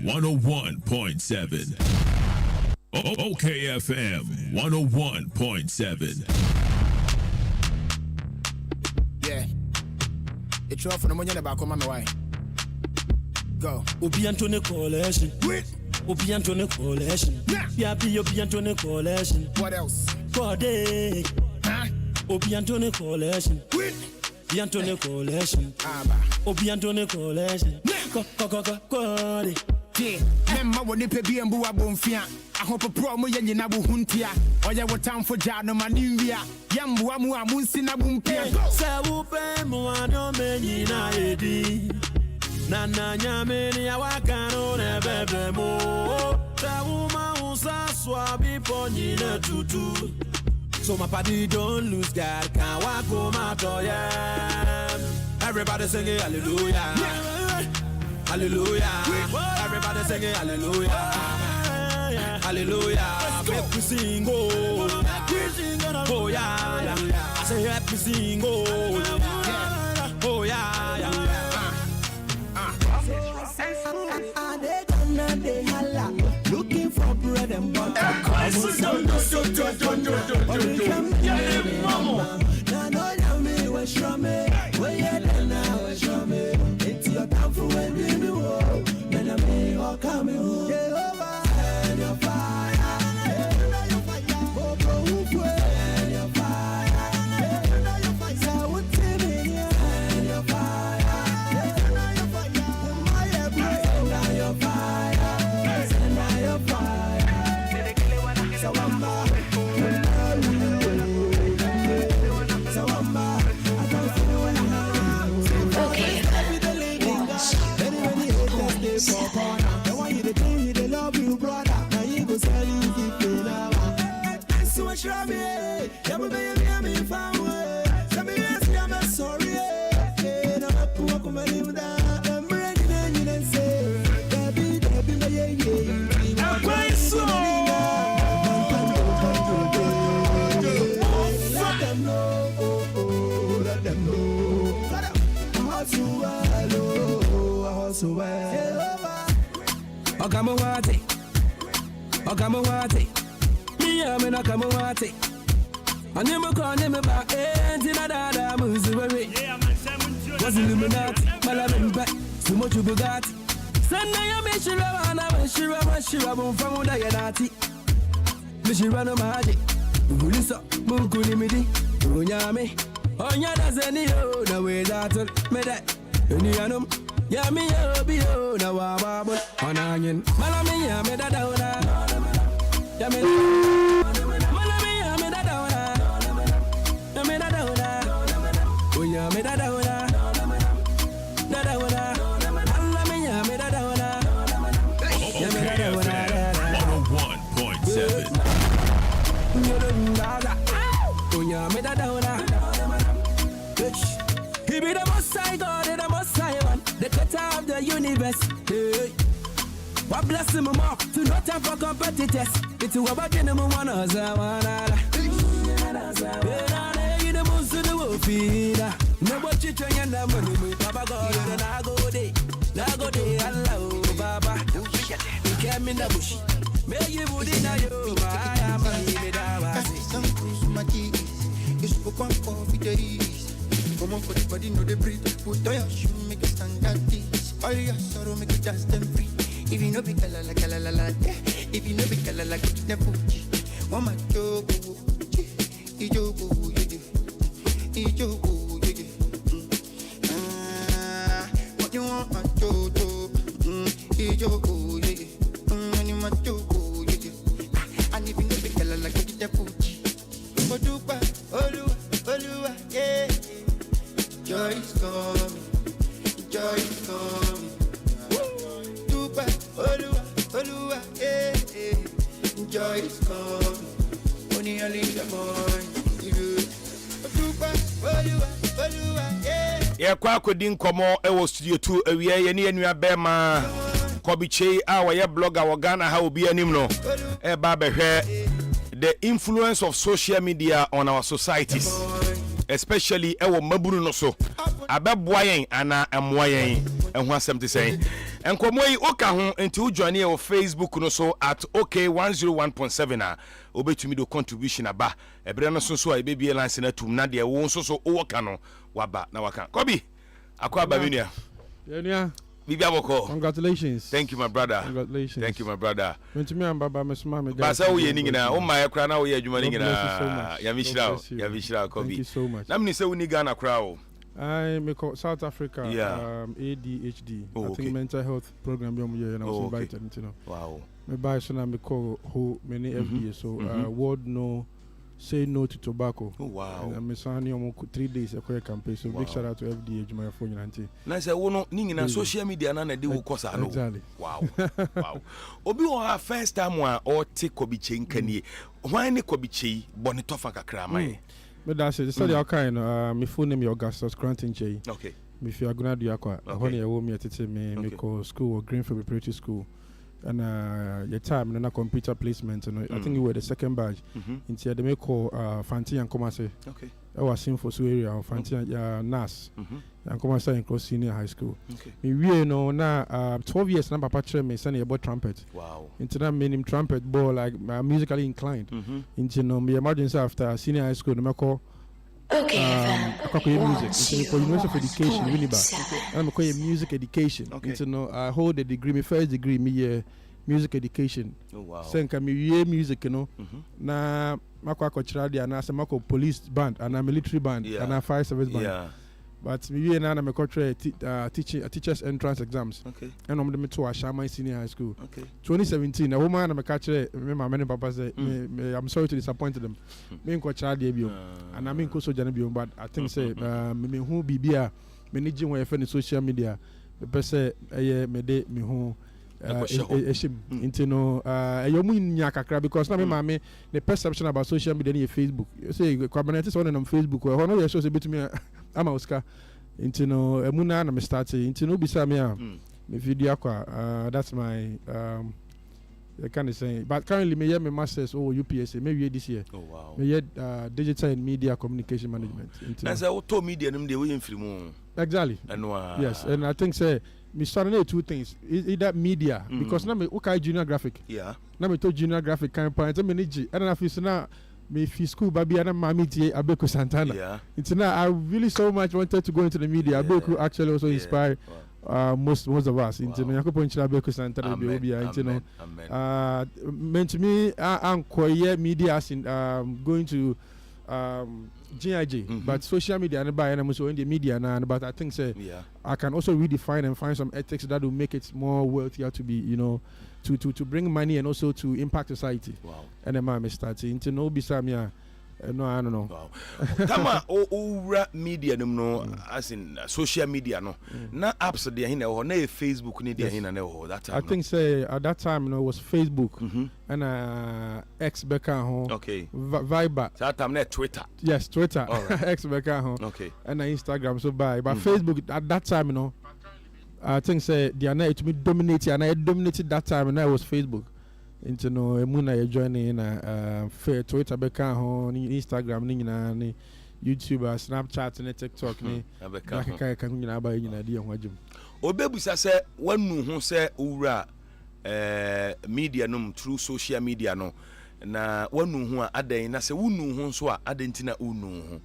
101.7. OKFM 101.7. Yeah. It's off for the money about come on my way. Go. Obi Antone Coalition. Obi Antone Coalition. Yeah, be Obi Antone Coalition. What else? Body. Huh? Obi Antone Coalition. Obi Antone Coalition. Obi Antone Coalition. Go. Yeah. Memma woni pe bi embu abonfia. Ahopo pro mo ye nyina bu huntia. Oye wo time for jano manimvia. Yambu amu amunsi na bumpia. Sa wo pe mo anyo me nyina edi. Nana nyame ni awakano ne bebe mo. Sa wo ma unsa swabi po nyina tutu. So my party don't lose God, can't walk home out, yeah. Everybody singing hallelujah, hallelujah. Everybody singing hallelujah, hallelujah. Make we sing, oh yeah. I say happy sing, oh yeah. They holla, looking for bread and butter. It's your time for when we do. Then I may all come home. And your fire. Okamawate, me am in Okamawate. I never call him about Antinada Muzuwe. Was Illuminati, Malamin back, so much of Bugatti. Sunday, I Shira from Dianati. Mishirano Magic, Bulisa, Mukunimidi, Runyame, Onya Zenio, the way that made that. Unianum. Yami Obio, now Wabble, on onion. Malami, I made a downer. Yami, Malami, I made a downer. I made a downer. Oh, you made a downer. Da downer. Malami, I made a downer. OKFM 101.7. Oh, you made a downer. He be the most high God and the most high one, the cutter of the universe. Hey. What bless him more to not have for competitors. It's a about the number one as I want. You the most of the wolf feeder. No what you trying and money with Papa God and I go day. Hello, Baba. You came in the bush. May you would in a you, I am a you spoke one for days. Come on for the body, no the breathe. Put on your shoe, make it stand at this. All your sorrow, make it just them free. If you know be kalala, if you know be kalala, go to the puchi. Mama jogo, ijogo, what you want, my jojo, ijogo, you my jogo, and if you know be kalala, go to the puchi. Odupa, Olua, yeah. Joy is coming. Dupa, Olua, yeah. Joy is coming. Only early in the morning. Dupa, Olua, yeah. Yeah, Quakodin Como, I was studio 2, a year, near Bema, Kobiche, our blogger, or Ghana, how be an hymno, a barber hair. The influence of social media on our societies, especially our Maburu no so. abɛboa yɛn ana ɛmoa yɛn ɛho asɛm te sɛn nkɔmmɔ yi woka ho nti wojoine yɛ wɔ Facebook no so at OK101.7 a wobɛtumi do contribution aba ɛberɛ no so a ɛbɛbie lance no atum na deɛ wo nso so wowɔ ka no waba na waka Kobi akɔ aba menua Bibi Aboko. Congratulations. Thank you, my brother. Congratulations. Thank you, my brother. Basa uye ningina. Uma krana uye juma ningina. Yamishra Kobi. Thank you so much. Namni se unigana crowd. I make South Africa. Yeah. ADHD. Oh, I think mental health program and I was invited. You know. Wow. Me buy so na me call who many FDA. So world no. Say no to tobacco. Oh, wow. And I'm saying almost 3 days a campaign. So big shout out to FDA Jumaya phone and na say wono ningina social media na de wo kosa no. Exactly. Wow. Wow. Obi wa first time wa o take Kobiche nkanie. Why ne Kobiche boni tofa kakra mai. Me da say study kind me full name Augustus Granting J. Okay. Me fi aguna do yakwa. When you wo me tete me call school or Greenfield Preparatory School. And your time and computer placement, you know, I think you were the second batch. Into the make call Fanti and Comase. Okay. I was in for area of Fanti and NAS and Comase in Cross Senior High School. Okay. Me we know now 12 years now Papa Tre me send about trumpet. Wow. Into that meaning trumpet ball like musically inclined. Into no me emergency after senior high school no call music. For University of Education, Winneba. I'm a music education. Okay. No, I hold a degree, my first degree, me music education. Oh wow. Sen can me music, you know. Na mako kochiradi ana se mako police band and a military band and a fire service band. Yeah. But me and I'm a teachers entrance exams. Okay. And I'm to Ashama Senior High School. Okay. 2017, a woman I'm a catcher. My many papa say, I'm sorry to disappoint them. Me and Coach debut, and I mean Koso Janabio, but I think say me who be beer, managing my friend in social media. The person me de me who. Into no nyakakra because na me mama the perception about social media in Facebook. You say community on Facebook or no shows a bit me am Oscar into no emuna na me start into no bisa me me video that's my I can't say but currently me my masters UPSA maybe this year. Oh wow. Me digital and media communication management. Na say auto media num dey we mfiri exactly. Yes, and I think say me started two things. Either media because now me okay junior graphic. Yeah. Now me to junior graphic campaign. So me need and I feel now me fi school baby and mami tie Abeku Santana. Yeah. It's now I really so much wanted to go into the media. Abeku actually also inspired most of us. Into no Yakopo Nchira Abeku Santana be obi into no. Meant to me ankoye media as in going to GIG, but social media and by and I'm so in the media now. But I think say I can also redefine and find some ethics that will make it more wealthier to be, you know, to bring money and also to impact society. Wow. And then I start into no bisamia. No, I don't know. Wow. Kama o media no as in social media no. Na apps there hina or na Facebook ni there hina na that time. I think say at that time it was Facebook and X Beka home. Okay. Viber. So that time na Twitter. Yes, Twitter. Right. X Beka home. Okay. And Instagram so by but Facebook at that time you know I think say the ana it me dominated and I dominated that time and I was Facebook. Into no emuna you joining Twitter beka ho Instagram ni nyina ni YouTube Snapchat ni TikTok ni beka kan nyina ba nyina di ho adwum obebusa se wanu ho se owura media no through social media no na wanu ho adan na se wunu ho so a adantina unu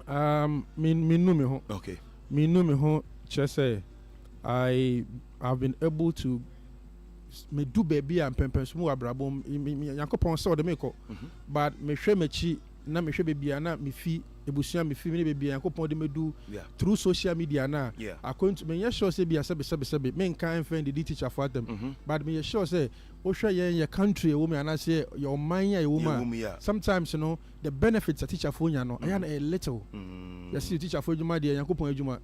ho me nu me ho okay me nu me ho say I have been able to me do baby and pempensmu abrabom yakopon so de me ko but me hwe machi na me hwe baby na me fi ebusia me fi me baby yakopon de me do through social media na according to me sure say be sebe me kan friend the teacher for them but me sure say o hwe your country wo me ana say your man ya wo ma sometimes you know the benefits a teacher for nya no I a little you see teacher for juma de yakopon ejuma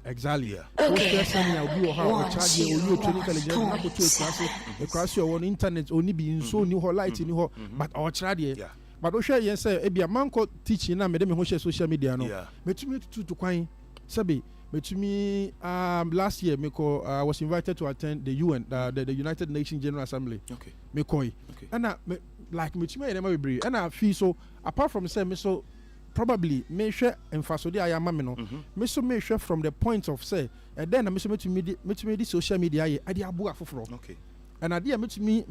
exactly o person ya obi o ha o charge o you training college na ko to class your on internet oni bi nso ni ho light ni ho but o charge de but o hwe yen say e bia man ko teaching na me de me ho share social media no metumi to kwan sabi metumi last year me ko was invited to attend the UN the United Nations General Assembly okay me koi and like metumi e na me be and I feel so apart from say me so probably me share emphasize I am no me so me share from the point of say and then me so me to social media I dey abu afoforo okay and I dey me to me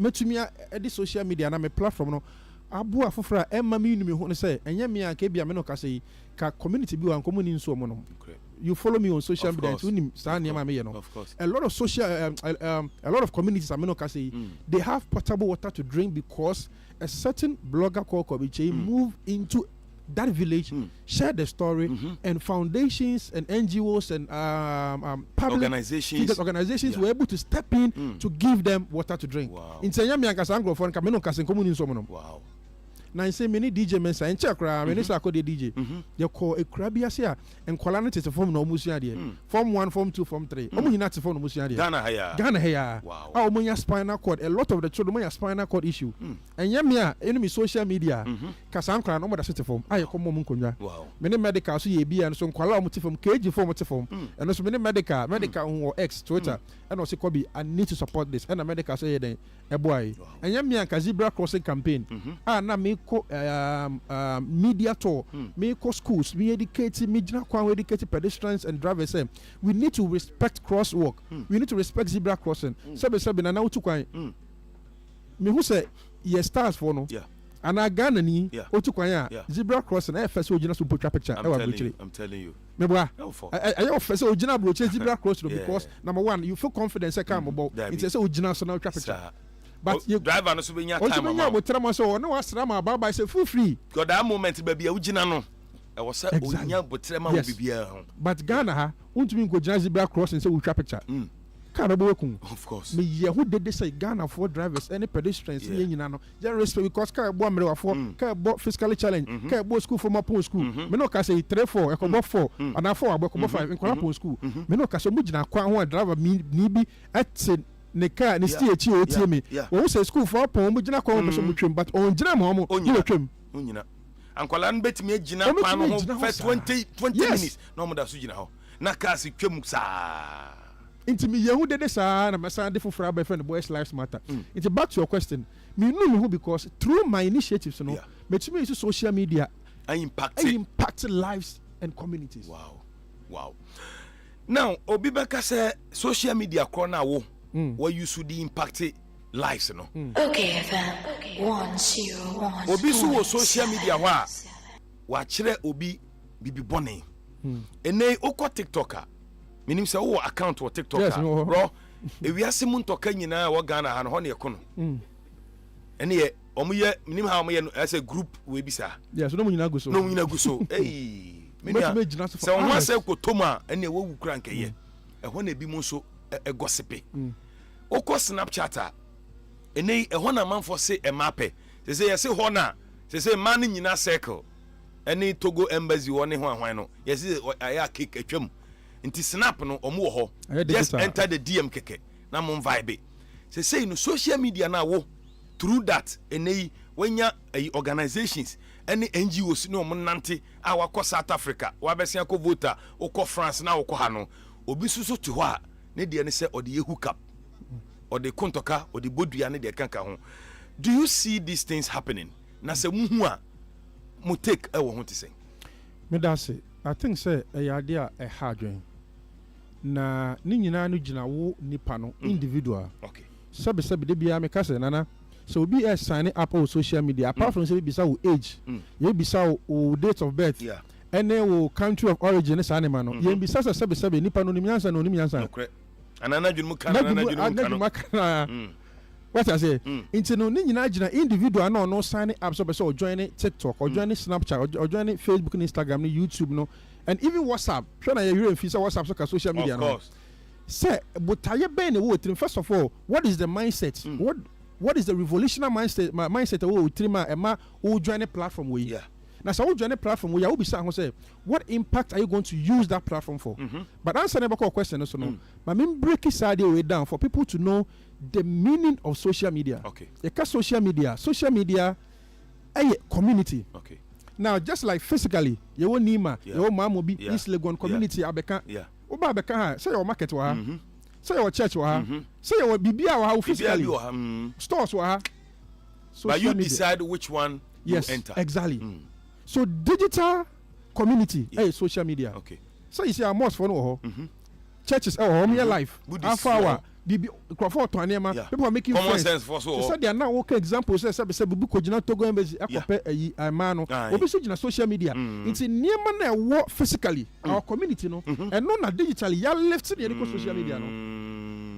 the social media na me platform no abu afoforo emma me nu me ho say enye me an ka bia me no ka say ka community bi wan community nso mo no you follow me on social media to nim sa na me no a lot of social a lot of communities I me no ka say they have potable water to drink because a certain blogger called Kobiche moved into that village, share the story, and foundations and NGOs and public organizations were able to step in to give them water to drink. In Senyami and Kasangro for Kameno Kasenkomun in Somonum. Wow. Now I say many DJ men say Chakra, many Sako de DJ. You call a Crabiasia and Qualanity to form no Musiadia. Form 1, Form 2, Form 3. Only not to form Musiadia. Ghana here. Wow. Our Moya spinal cord, a lot of the children have spinal cord issue. And Yamia, enemy social media. Casankra, no more city form. I come Munkunya. Wow. Many medical see be and some Kuala Mutifum, KG form Mutifum. And also many medical or ex Twitter. And also Kobe, I need to support this. And a medical say then a boy. And Yamia Zebra Crossing campaign. Na me media tour, me schools, me educate, me educate pedestrians and drivers. We need to respect crosswalk. We need to respect zebra crossing. Sabe na now to kwai. Me who say yes stars for no. And I Ghana ni otu kwai zebra crossing. I first original to put picture. I'm telling you. Me bra. I first original broach zebra crossing because number one you feel confident say come about. It's original so now picture. But you driver no so benya time am. We tell so no asra ma baba say full free. Because that moment baby ugina no. E was say onya botrema wo bibia ho. But Ghana ha untumi go jina zebra crossing say we twa picture. Of course. Me ye who did this say Ghana for drivers any pedestrians ye nyina no. Just respect because car bo amre for car bo physically challenge car bo school for my school. Me no ka say 3 4 e ko bo 4 and 4 abo ko bo 5 in ko school. Me no ka so mu jina kwa ho driver ni bi at ne car ni still echi o tie me wo say school for pon mo gina kwa mo so mutwem but on gina mo mo twem onyina ankwala n betimi agina pa no for 20 minutes no mo da so gina ho na car se twem sa intimi yehu de sa na masa de fofora by friend boys lives matter it's back to your question me know who because through my initiatives no metimi use social media I impact lives and communities. Wow now obi beka say social media corner wo where you should impact lives no okay fam 101 obi so social media wa kire obi bibi bone ene okọ TikToker minim say wo account wo TikToker bro ewiase mu ntoka nyina wo Ghana ha no ho ne ekono ene ye omuye minim ha omuye as a group we bisa yes no nyina go so eh minim say won say ko toma ene wo wukura nkeye ho na bi mu so gossip oko Snapchat ene ho na manfo se emape se yesi ho na se man nyina circle ene Togo embassy woni ho ahwan no yesi aya cake atwam nti snap no omo ho just enter the DM keke na mon vibe se no social media na wo through that ene wanya organizations ene NGOs no mo nante a wakọ South Africa wabesia ko voter okọ France na okọ ha no obi susu to ho a ne de ne se ode ye hook up or the kontoka or the bodua ne de kanka ho. Do you see these things happening? Na se muhu a mo take e wo ho te say. Me da say I think say e idea e hardwen. Na ni nyina no gina wo nipa no individual. Okay. Sabe de bia me ka say nana so obi e sign up on social media apart from say bisa wo age, ye bisa wo date of birth. Yeah. Ene wo country of origin is animal no. Ye bisa sabe nipa no nimyansa no nimyansa. Okay. Anana dwumu kana what I say into no nyina gina individual no sign up so or join TikTok or join Snapchat or join Facebook and Instagram and YouTube no and even WhatsApp try na you real fisa WhatsApp so social media no say but aye ben wo trim first of all what is the mindset what is the revolutionary mindset wo trim ma wo join a platform we now, so join a platform where you will be saying, what impact are you going to use that platform for? But answer never call question also no. But me break it way down for people to know the meaning of social media. Okay. Social media, a community. Okay. Now, just like physically, you will Nima, your mom will be East Legon community. Abeka. Yeah. Oba Abeka. Say your market wa. Say your church wa. Say your Bibia wa physically. Stores wa. But you decide which one you enter. Exactly. So digital community social media. Okay. So you see our mosque for no churches home life. After our Crawford to Anema, people are making common friends. sense for so They are now okay examples. Say Bubu Kojina Togo Embassy, a man, obviously social media. It's in near man work physically our community, no, and not digitally. You left to the social media, no.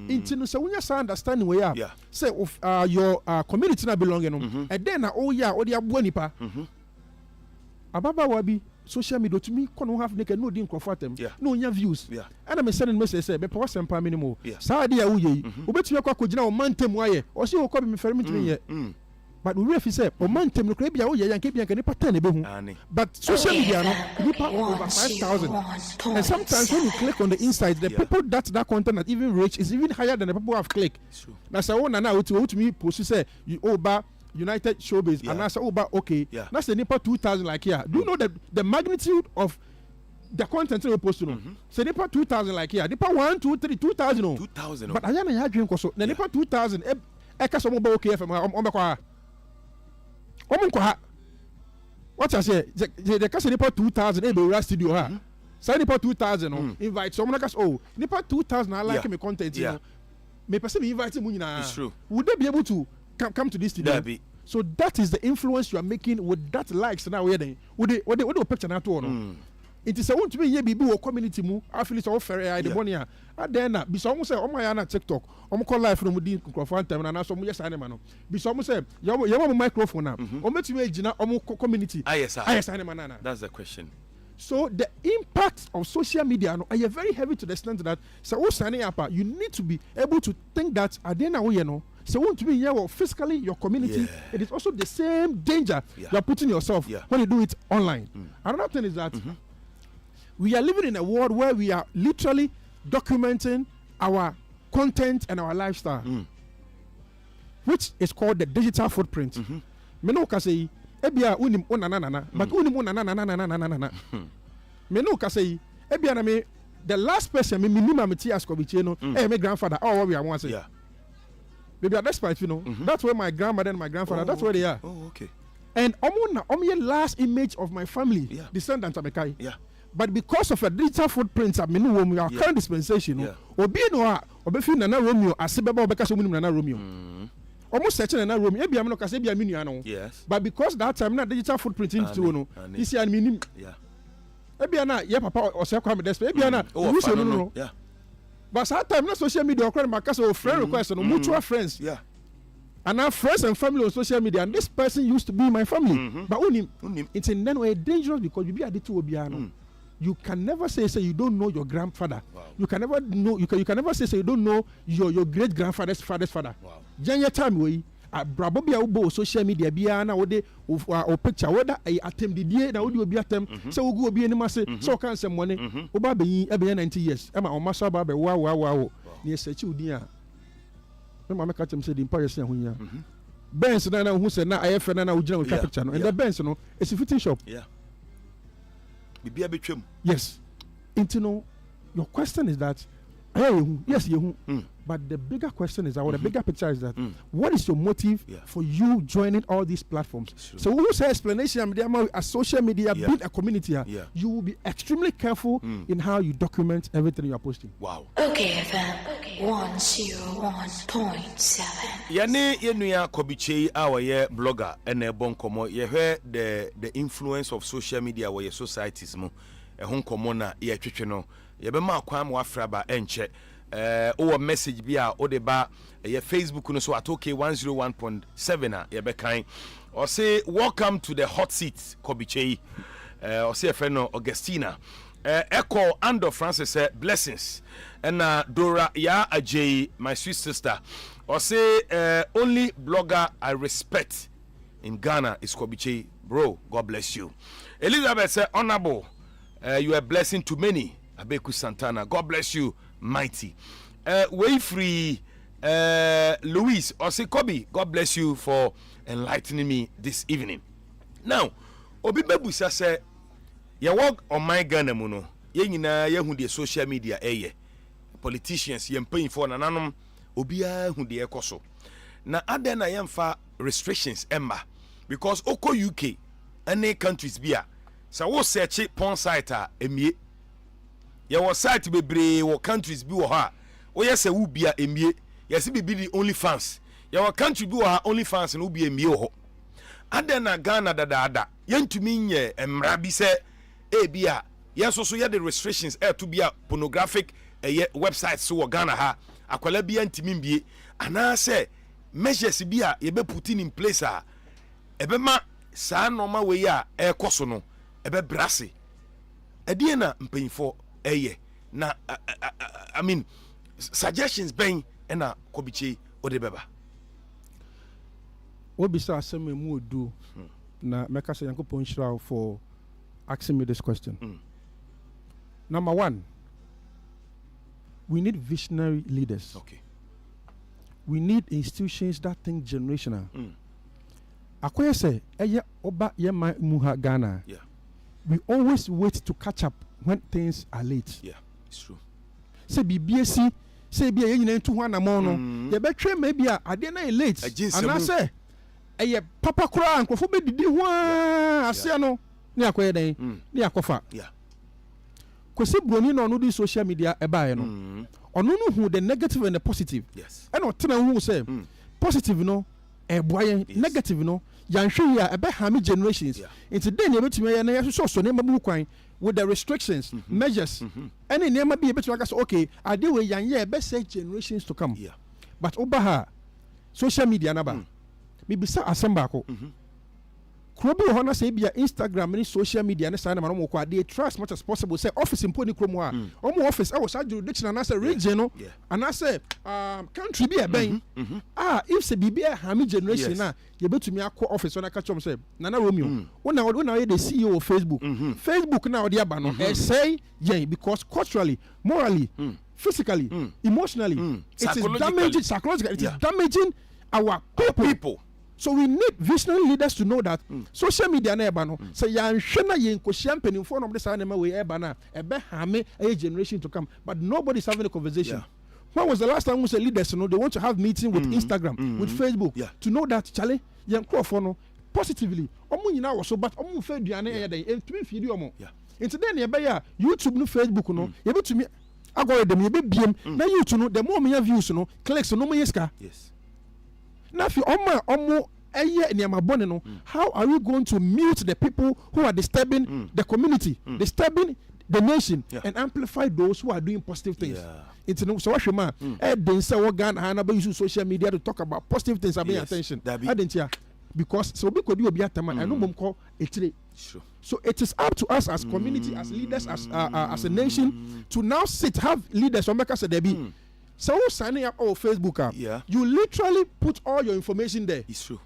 Into so when you understand where you are, say of your community not belonging, and then oh yeah, or the abonipa. Ababa wabi. Social media to me can't have naked no didn't comfort them. No your views. And I'm sending message say be power some pa minimum. Sa dia wo ye. Obetumi akwa kogina o mantem waye. O se o ko be me fermi tumi ye. But we refi say o mantem no kra bia wo ye yanke bia kan nipa 10 be hu. But social media no nipa over 5,000. And sometimes when you click on the inside the people that content that even reach is even higher than the people who have clicked. Na say one na to me post say you over United Showbiz and I said, okay, that's the NEPA 2000 like here. Do you know the magnitude of the content we post to? So NEPA 2000 like here. NEPA 1, 2, 3, 2000. 2000. But I am a drink also. The NEPA 2000. Eka so mobile okay FM. What I say? The case NEPA 2000. Be we studio ha. So NEPA 2000. Invite someone like us. NEPA 2000. I like me content. You know. Me person me invite mu nyina. It's true. Would they be able to come to this studio? So that is the influence you are making with that likes now. Where they would they picture na to no. It is a want to be ye bibi wo community mu. I feel it's all fair the money. And then be some say oh my na TikTok. Call live from di microphone time na so mo yes anima no. Be some say you microphone na. Metumi agina community. Yes anima na. That's the question. So the impact of social media are very heavy to the extent that so signing up you need to be able to think that adena we no. So want to be here physically your community, it is also the same danger you are putting yourself when you do it online. Another thing is that we are living in a world where we are literally documenting our content and our lifestyle, which is called the digital footprint. Me no ka say ebia unim onanana but unim onanana me no ka say ebia na me the last person me minimum ti askobiche no my grandfather what we are want say baby despite you know that's where my grandmother and my grandfather that's where they are. Okay. And omo last image of my family descendant amekai. But because of a digital footprint at menu we are current dispensation obi no a obefi nana Romeo asebeba obeka so munim nana Romeo almost searching nana Romeo ebi am no kase ebi aminu ano. But because that time na digital footprint into no this year minim ebi na ye papa osekwa me despe ebi na no. But that time na social media okra makase o friend request no mutual friends. And now friends and family on social media, and this person used to be my family. But it's in that way dangerous because you be addicted to Obiano. You can never say you don't know your grandfather. You can never know you can never say you don't know your great grandfather's father's father. Janya time way brabo bia ubo social media bia na wode o picture whether I attempt the day na wode obi attempt so go obi anima say so kan some money oba be 90 years e ma o maso ba be wow na search udin a me ma make atem say the empire say ahunya Benz na hu say na ayefe na ugina with picture no and the Benz no it's a fitting shop bibia betwem yes into no your question is that yes you but the bigger question is that or the bigger picture is that what is your motive for you joining all these platforms? So who say explanation a social media build a community you will be extremely careful in how you document everything you are posting. Okay, FM 101.7. Yane yenuya kobiche our ye blogger and a bonkomo ye heard the influence of social media where your societies mo e hon komo na ye twetwe no ye be ma kwam wa fraba enche or message bia o de ba ye Facebook no so at okay 101.7 ye be kan or say welcome to the hot seat kobiche or say friend no Augustina Echo Ando Francis blessings and Dora ya Ajay my sweet sister or say only blogger I respect in Ghana is Kobiche bro, God bless you. Elizabeth said honorable you are a blessing to many. Abeku Santana, God bless you mighty. Way free Louis or say Kobe, God bless you for enlightening me this evening. Now Obi Bebusa say ya work on my Ghana muno ye nyina ye hu de social media politicians ye mpanyim for nananom obia hu de ekoso na aden na yemfa restrictions emma because oko UK any countries bia So wo search porn site a emie. Ye wo site bebre wo countries bi wo ha. Wo ye se wo bia emie. Ye se bibi the only fans. Ye wo country bi wo ha only fans no bi emie wo ho. Ade na Ghana dada. Yentumi nye emra bi se bia yes so ye the restrictions to be a pornographic websites so Ghana ha akwala bi antimi bie ana say measures bi a ye be put in place a ebe ma saa normal way a ekoso no ebe brase edie na mpanyfo na I mean suggestions ben na kobiche ode beba obi sa asem mu odu na meka say yankopon shira for asking me this question. Number one, we need visionary leaders. Okay. We need institutions that think generational. Akoye say, eye oba yema muha Ghana. Yeah. We always wait to catch up when things are late. Yeah, it's true. Say BBSC, say be a yina 200 mono. Ye be train maybe a ade na late. And I say, eye papa kura nkofo be didi hwa ase no. Ni akoye den ni akofa. Yeah. Kwesi broni no no di social media eba no. Ono no hu the negative and the positive. Yes. And tena hu say positive no boy negative no yanhwe ya ebe hami generations. Into den e betumi ya na yeso so ne mabu kwan with the restrictions, measures. Any name be betumi aka say okay, ade we yanye ebe say generations to come. Yeah. But obaha social media na ba. Me bisa asamba ko. Krobi hona say bia Instagram ni social media ne sana no kwa they try as much as possible say office impo ni kromo a omo office I was jurisdiction and say region no and I say country bi e ben if say bibia hami generation na ye betumi akọ office na ka chom say nana Romeo una the CEO of Facebook Facebook na odi aba no say yeah because culturally morally physically emotionally it is damaging psychologically it is damaging our people. So we need visionary leaders to know that social media na eba no say yan hwe na yen kohia mpanimfo no de sa na ma we eba na ebe hame a generation to come but nobody's having a conversation. When was the last time we say leaders they want to have meeting with Instagram with Facebook to know that Charlie yan crofo no positively omo nyina wo so but omo fa aduane e dey entumi fidi omo into then ebe ya YouTube no Facebook no ye betumi algorithm ye be biem na YouTube no the more me views no clicks no mo yeska. Yes. Now, if you how are we going to mute the people who are disturbing the community, disturbing the nation, and amplify those who are doing positive things? It's no so man. Then say we Ghana use social media to talk about positive things and pay attention. I didn't hear because so we could do a biatama and no call it. So it is up to us as community, as leaders, as a nation to now have leaders. Make us a be. So signing up on Facebook you literally put all your information there. It's true.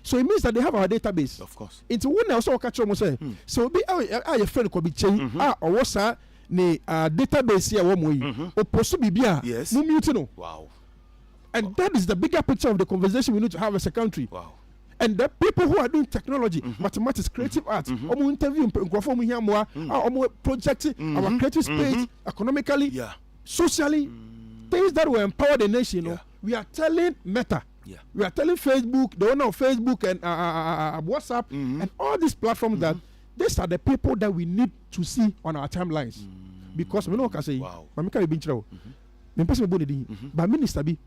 So it means that they have our database. Of course. Into one also catch on say. So be your friend could be change or what's ne database here one or possibly be yes. No mute. Wow. And that is the bigger picture of the conversation we need to have as a country. Wow. And the people who are doing technology, mathematics, creative arts, interview projecting our creative space economically, socially. Things that will empower the nation, you know, we are telling Meta, we are telling Facebook, the owner of Facebook and WhatsApp, and all these platforms that these are the people that we need to see on our timelines. Because we know can say, but me can be binchro. Me person be body, but minister be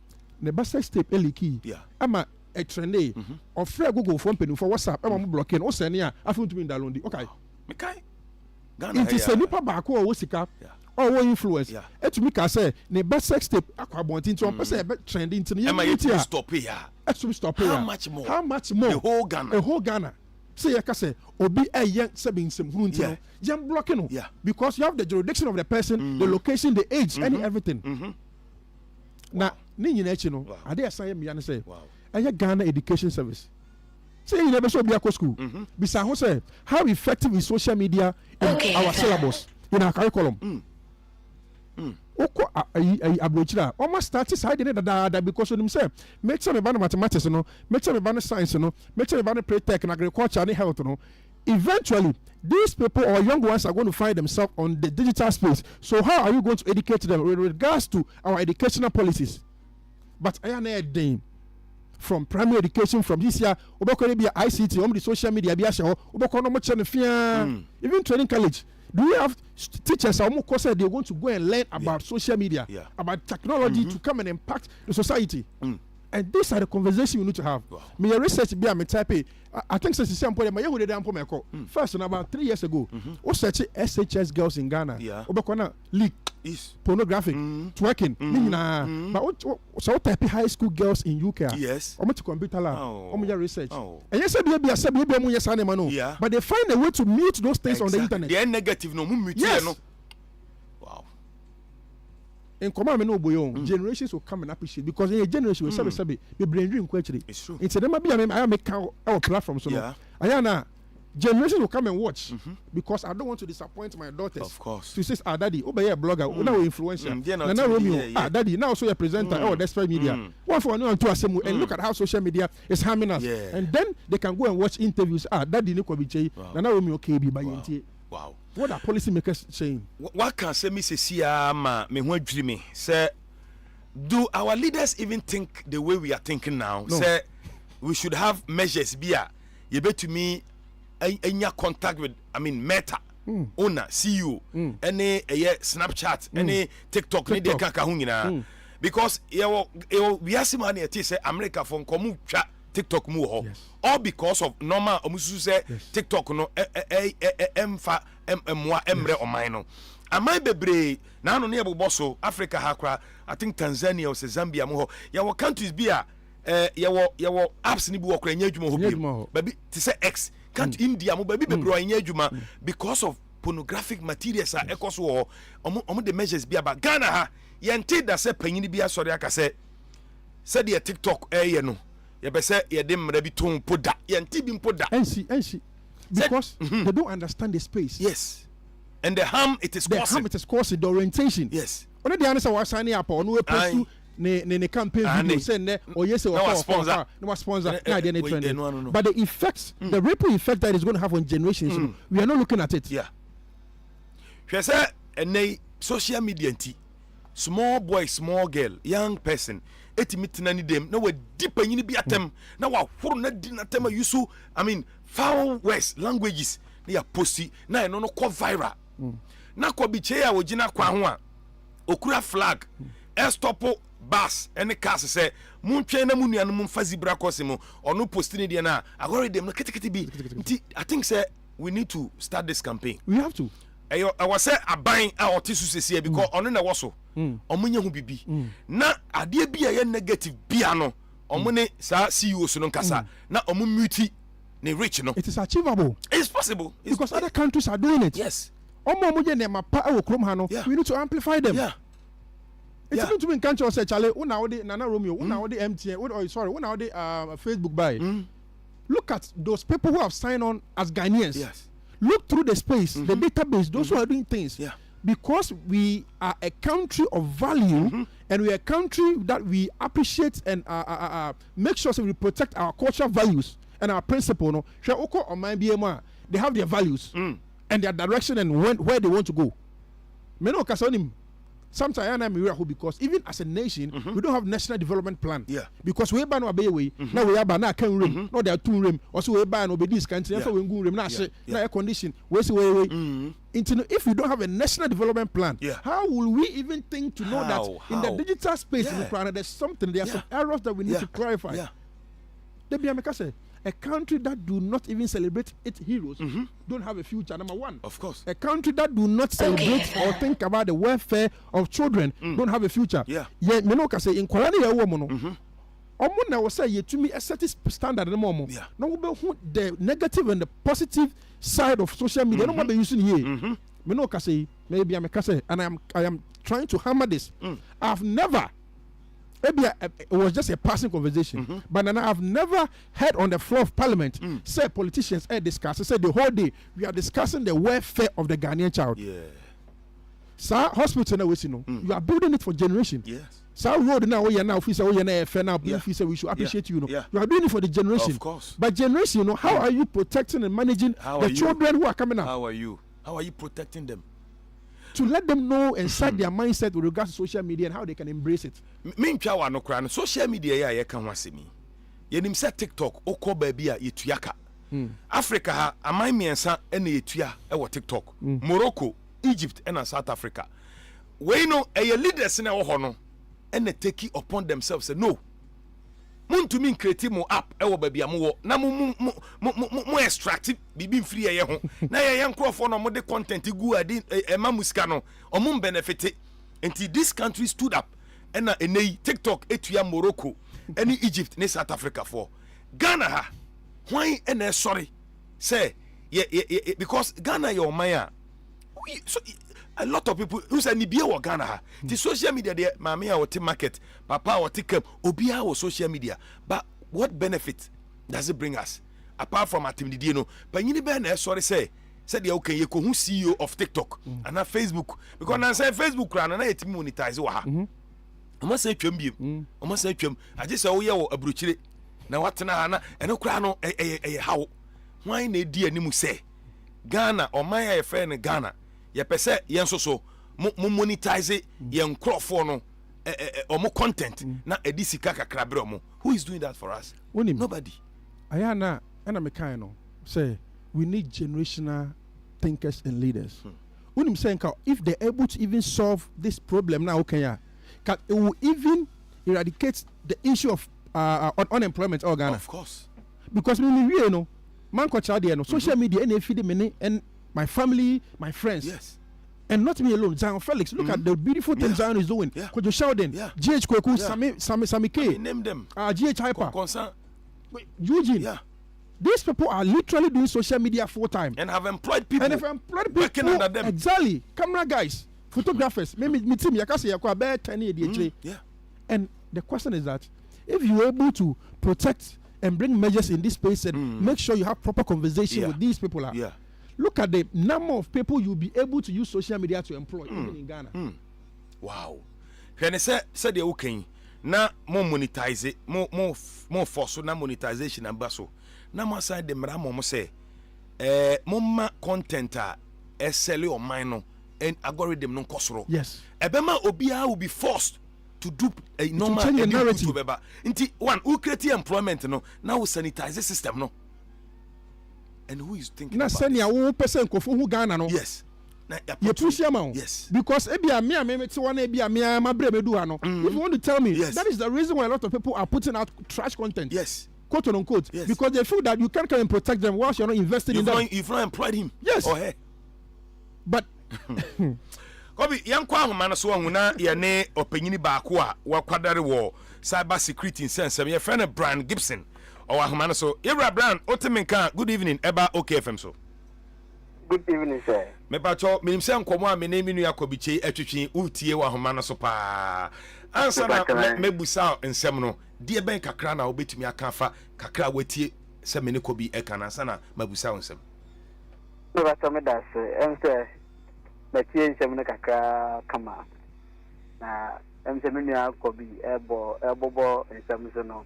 the best step eliki. Ama a trendy or free Google phone pen for WhatsApp. I'm blocking. O send ya. I found to me download. Okay. Me kai. It is a nipa baako o wosika. Or influence. Et to me can say the best sex tape aquabontin to person trending to you stop here. Stop here. How much more? The whole Ghana. Say I can say obi a young seven some hunting. Jam blocking. Because you have the jurisdiction of the person, the location, the age, and everything. Now, Nini National, I dare say me and say, I Ghana Education Service. Say you never saw Biako school. Besides, say how effective is social media in our syllabus, in our curriculum. Oko abrochira almost started side that because of himself make some about mathematics make some about science make some about pre-tech and agriculture and health eventually these people or young ones are going to find themselves on the digital space. So how are you going to educate them with regards to our educational policies? But I am a dame from primary education, from this year, obekore be ICT, the social media be asho, obekore no much even training college. Do we have teachers who say they want to go and learn about social media, about technology to come and impact the society? And these are the conversations you need to have. Me research be a type. I think since the same point, my first about 3 years ago, we search SHS girls in Ghana. Obekona leak, pornographic, twerking. But so type high school girls in UK. Yes. To computer lab. Research. And yes, but they find a way to mute those things on the internet. They are negative no. Yes. No. In command, no boy, generations will come and appreciate because in a generation will say, "Be brain dream question." It's true. It's a I make our platform so. Ayana, generations will come and watch because I don't want to disappoint my daughters. Of course. She says, daddy, obey a blogger, now influencer, now Romeo, daddy, now so a presenter, desperate media. One for one to assemble and look at how social media is harming us. And then they can go and watch interviews. Daddy, Nico Biche, now Romeo KB by NT. Wow. What are policymakers saying? What can say me say ma me ho dreamy say do our leaders even think the way we are thinking now? No. Say we should have measures bia you bet to me any contact with Meta owner CEO any Snapchat any TikTok ni de kaka ho nyina because we are simani ati say America for komu twa TikTok mu ho all because of normal omusu say TikTok no emfa emwa emre oman no amai bebre na no ne ebobo so Africa hakra I think Tanzania or Zambia mu ho yawo countries bia yawo apps ni bi wo kra nya adwuma ho bi baby to say X can't India mu baby bebre nya adwuma because of pornographic materials are ekoso ho omo the measures bia ba Ghana ha yente da say panyini bia sori aka say the TikTok no yebese yedem mra bi ton poda yente bi poda NC because they don't understand the space. Yes. And the harm it is causing. The orientation. Yes. Only the answer was signing up on we post ne campaign video say or yes or sponsor no sponsor no. But the effects, the ripple effect that is going to have on generations, we are not looking at it. Yeah. She say and social media small boy, small girl, young person etimitna ni dem na we deep anyini bi atem na wa horo na di na tem yusu foul words languages na ya posti na no ko viral na ko bi che ya ogina kwa ho a okura flag stop bus any cars say muntwe na munua no mfa zebra cross mu ono posti ni de na agore dem no ketekete bi I think say we need to start this campaign. We have to. I was say aban a otisu sese because ono na wo so omunya hu bibi na ade bia ye negative bia no omune sa CEO so no nkasa na omu muti ne rich no. It is achievable. It's possible. Because other countries are doing it. Yes. Omo muje ne mapa e wo krom ha no. We need to amplify them. Yeah. It's even to be in country say chale una odi Nana Romeo una odi MTN una odi Facebook buy. Look at those people who have signed on as Ghanaians. Yes. Look through the space, the database, those who are doing things. Yeah. Because we are a country of value and we are a country that we appreciate and make sure so we protect our cultural values and our principle. No, they have their values and their direction and where they want to go. Sometimes I am miracle because even as a nation, we don't have national development plan. Yeah. Because we ban obey way. Now we are ban na can room. No, there are 2 room. Also we ban obey this country. So we go room na air condition. We say way. If we don't have a national development plan, how will we even think to know that in the digital space there's something, there are some errors that we need to clarify. Yeah. A country that do not even celebrate its heroes don't have a future. Number one. Of course. A country that do not celebrate or think about the welfare of children don't have a future. Yeah. Yeah, me no ka say in Kolani ya woman. Omo na wo say ye to me a certain standard no more. Yeah. No we be the negative and the positive side of social media. No more be using here. Me no ka say maybe I'm a say and I am trying to hammer this. I've never maybe it was just a passing conversation, but I've never heard on the floor of parliament say politicians discuss. Say the whole day we are discussing the welfare of the Ghanaian child. Yeah. Sir, hospital now you are building it for generation. Yes. Sir, road now we are now officer we are now fair now we should appreciate you. You are doing it for the generation. Of course. But generation, how are you protecting and managing the children who are coming up? How are you protecting them? To let them know and set their mindset with regards to social media and how they can embrace it. Social media ya can wasemi. yenim say TikTok okọ baby a yetuyaka Africa ha amai miensa ene yetuya e TikTok Morocco, Egypt and South Africa. We know a leaders in our honor and they take it upon themselves say no. Mun to mean create mo app e wo baby amu na mo extract bibi free ye ho. Na ye yankro no mo de content gu adi e ma musika no o mo benefit until this country stood up and enei TikTok etuya Morocco any Egypt ne South Africa for Ghana ha why and sorry say because Ghana your maya so a lot of people who say Nibia or Ghana the social media there mami or market papa or ticket obia or social media but what benefit does it bring us apart from atimidi no but you be sorry say said okay you who CEO of TikTok and not Facebook because now say Facebook ran na it monetize wa ha almost say twem biem almost say twem I just say oh yeah abruchire na watena na eno kra no how why na di animu say Ghana or my friend Ghana ye pese yen so monetize yen crofo no omo content na edisika kakra bre omo who is doing that for us nobody ayana na me kind no say we need generational thinkers and leaders unim saying if they're able to even solve this problem now okay it will even eradicate the issue of unemployment or Ghana. Of course. Because you know, man social media and feed me and my family, my friends. Yes. And not me alone. Zion Felix, look at the beautiful things Zion is doing. Yeah. Could you shout them? Yeah. GH Kweku, Sami K. Name them. GH Hyper. Concern. Eugene. Yeah. These people are literally doing social media full time. And have employed people. Working under them. Exactly. Camera guys, photographers. Maybe me team yakase yakwa be 10 years. Yeah. And the question is that if you are able to protect and bring measures in this space and make sure you have proper conversation with these people, look at the number of people you'll be able to use social media to employ even in Ghana. Wow. When I said the okay, now more monetize it, more force na monetization and basso. Now my side the mramo say, moma content sell or minor and algorithm non cosro. Yes. Ebema obia will be forced to do a normal change the narrative. Inti one who create employment no now we sanitize the system no. And who is thinking na about send ya 1% kofo hu Ghana no. Yes. You push him out. Yes. Because ebia me te one ebia me ma bre me do ano. If you want to tell me, that is the reason why a lot of people are putting out trash content. Yes. Quote unquote. Yes. Because they feel that you can't come and protect them whilst you're not invested in them. You've not employed him. Yes. Or her. But Kobi yankwa ahoma so ahuna ye ne opanyini baako a wakwadare wo cyber security sense ye friend Brian Gibson o ahoma so Ebra Brian otemenka good evening eba OKFM so good evening sir me pacho me nimse nkomo a me na minu yakobiche atwetwe utie wa ahoma so pa ansa na mebusa nsem no die ben kakra na obetumi aka fa kakra watie se me ne kobi eka na ansa na mabusa nsem no ba to me das sir but here is a kakra kama na msemini kobi ebo in some no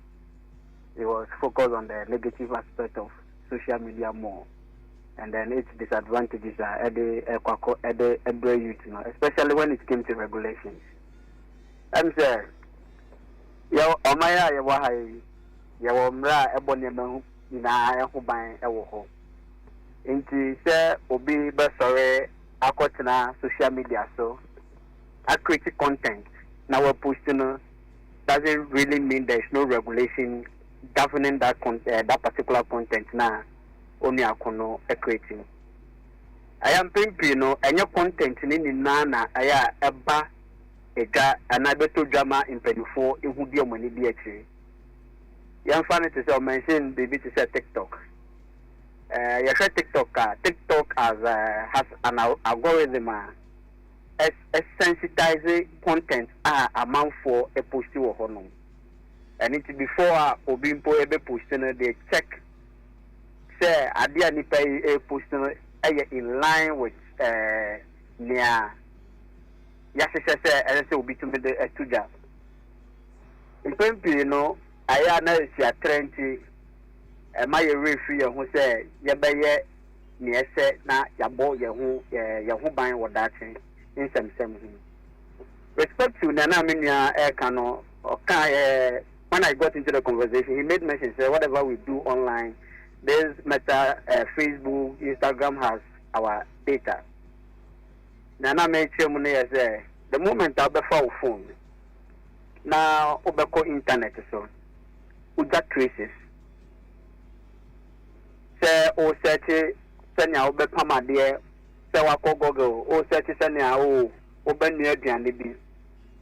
it was focused on the negative aspect of social media more and then its disadvantages are youth, you know, especially when it came to regulations. I'm saying yo omaya ya wa hai ya wa mra ebo ne ma na ya ho ban e wo ho nti se obi be sore akotena social media so I create content now we're posting doesn't really mean there's no regulation governing that that particular content now only akono creating I am thinking you know any content ni na aya eba ega anabeto drama in 24 ehudi omani bi akiri yam fan to say mention baby to say TikTok you say TikTok as has an algorithm as sensitizing content amount for a post to honum and it before obimpo ebe posting they check say adia ni pay a posting in line with near yasese say obi to me the tuja you know aya na si a trend my referee who say yebeye ni ese na yabo ye hu ban wo dache in sem respect to na menua e ka no o ka when I got into the conversation, he made mention, say, whatever we do online, this Meta, Facebook, Instagram has our data. Nana make sure money say the moment I be for phone. Now, obeko internet so. With that traces. Say, o search, senya obe pama there, say wako Google, o search senya o, obe near the anibi.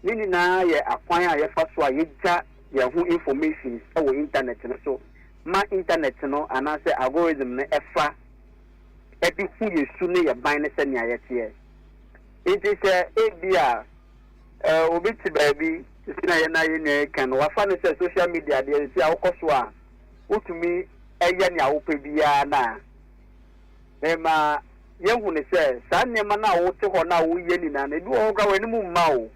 Nini na ye acquire ye first wa ye ja ye who information over internet so. My internet no and I say algorithm ne efa ebi hu ye sune ye ban ne senya ye tie. It is a obi ti baby sina ye na ye kan wa fa ne say social media dey see akoso a utumi eye ne awope bia na ema ye hu ne say sa ne ma na wo te ho na wo ye ni na na bi wo ga wani mu ma o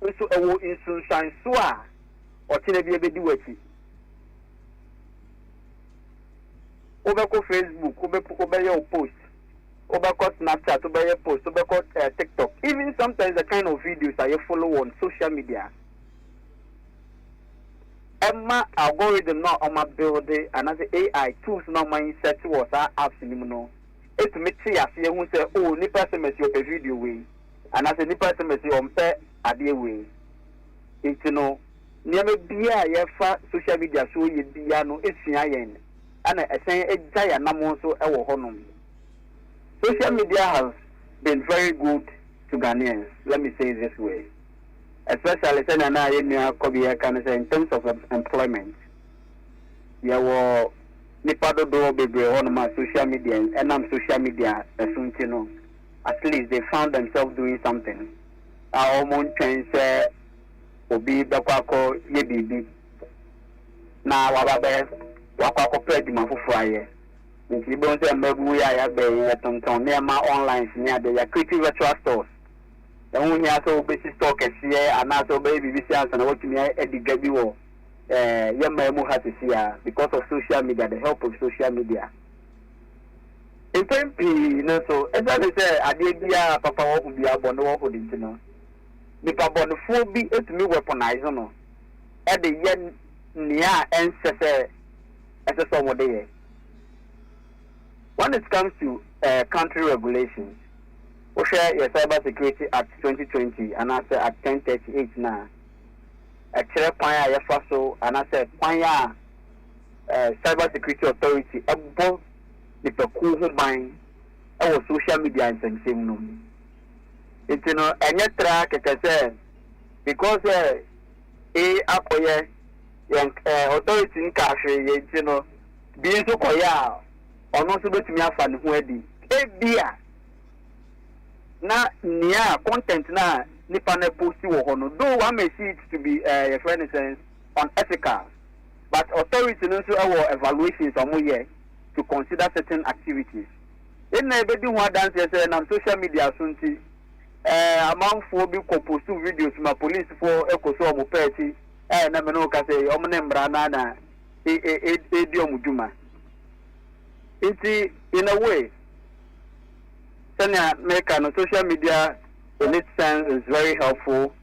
nso ewo insunsan so a o ti na bi ebedi wachi obeko Facebook obey your post obeko Snapchat obey your post obeko TikTok, even sometimes the kind of videos that you follow on social media Emma algorithm not on my building and as AI tools not my set was our apps no it me see as you who say oh ni person me see your video way and as ni person me see on pe ade way it no near me bia ye fa social media so ye bia no esua yen and I say a giant number so ewo honum. Social media has been very good to Ghanaians, let me say it this way. Especially in terms of employment. There were Nipado do baby on my social media and I'm social media at least they found themselves doing something. Our own train say Obi Bakwako Yebibi. Now our wakwa pledge ma fufu aye nti bo nse mbabu ya ya be ya tonton me ma online ni de ya creative virtual stores e hu nya so be store kese ana so be BBC answer na what me ediga bi wo ya ma mu ha tisia because of social media, the help of social media in tempi no so e say ade bia papa wo bia bo no wo di no ni pa bo no fo bi etumi weaponize no e de ye nia ense when it comes to country regulations, we share your Cyber Security Act 2020 and I say at 1038 now. A chair paya yafaso and I said paya Cyber Security Authority above the Peku mine our social media and same no. It's and yet track it say because young authority in Kashi, being so koya, or not so to me a fan who had dear. Na near content na Nipane post you on, though one may see it to be a for instance unethical, but authority also our evaluations are more to consider certain activities. In never do one dance and on social media soon among 4 big post videos my police for Ecoso Mopeti. Na me no ka say omnembra na na mujuma in a way senya make no social media in its sense is very helpful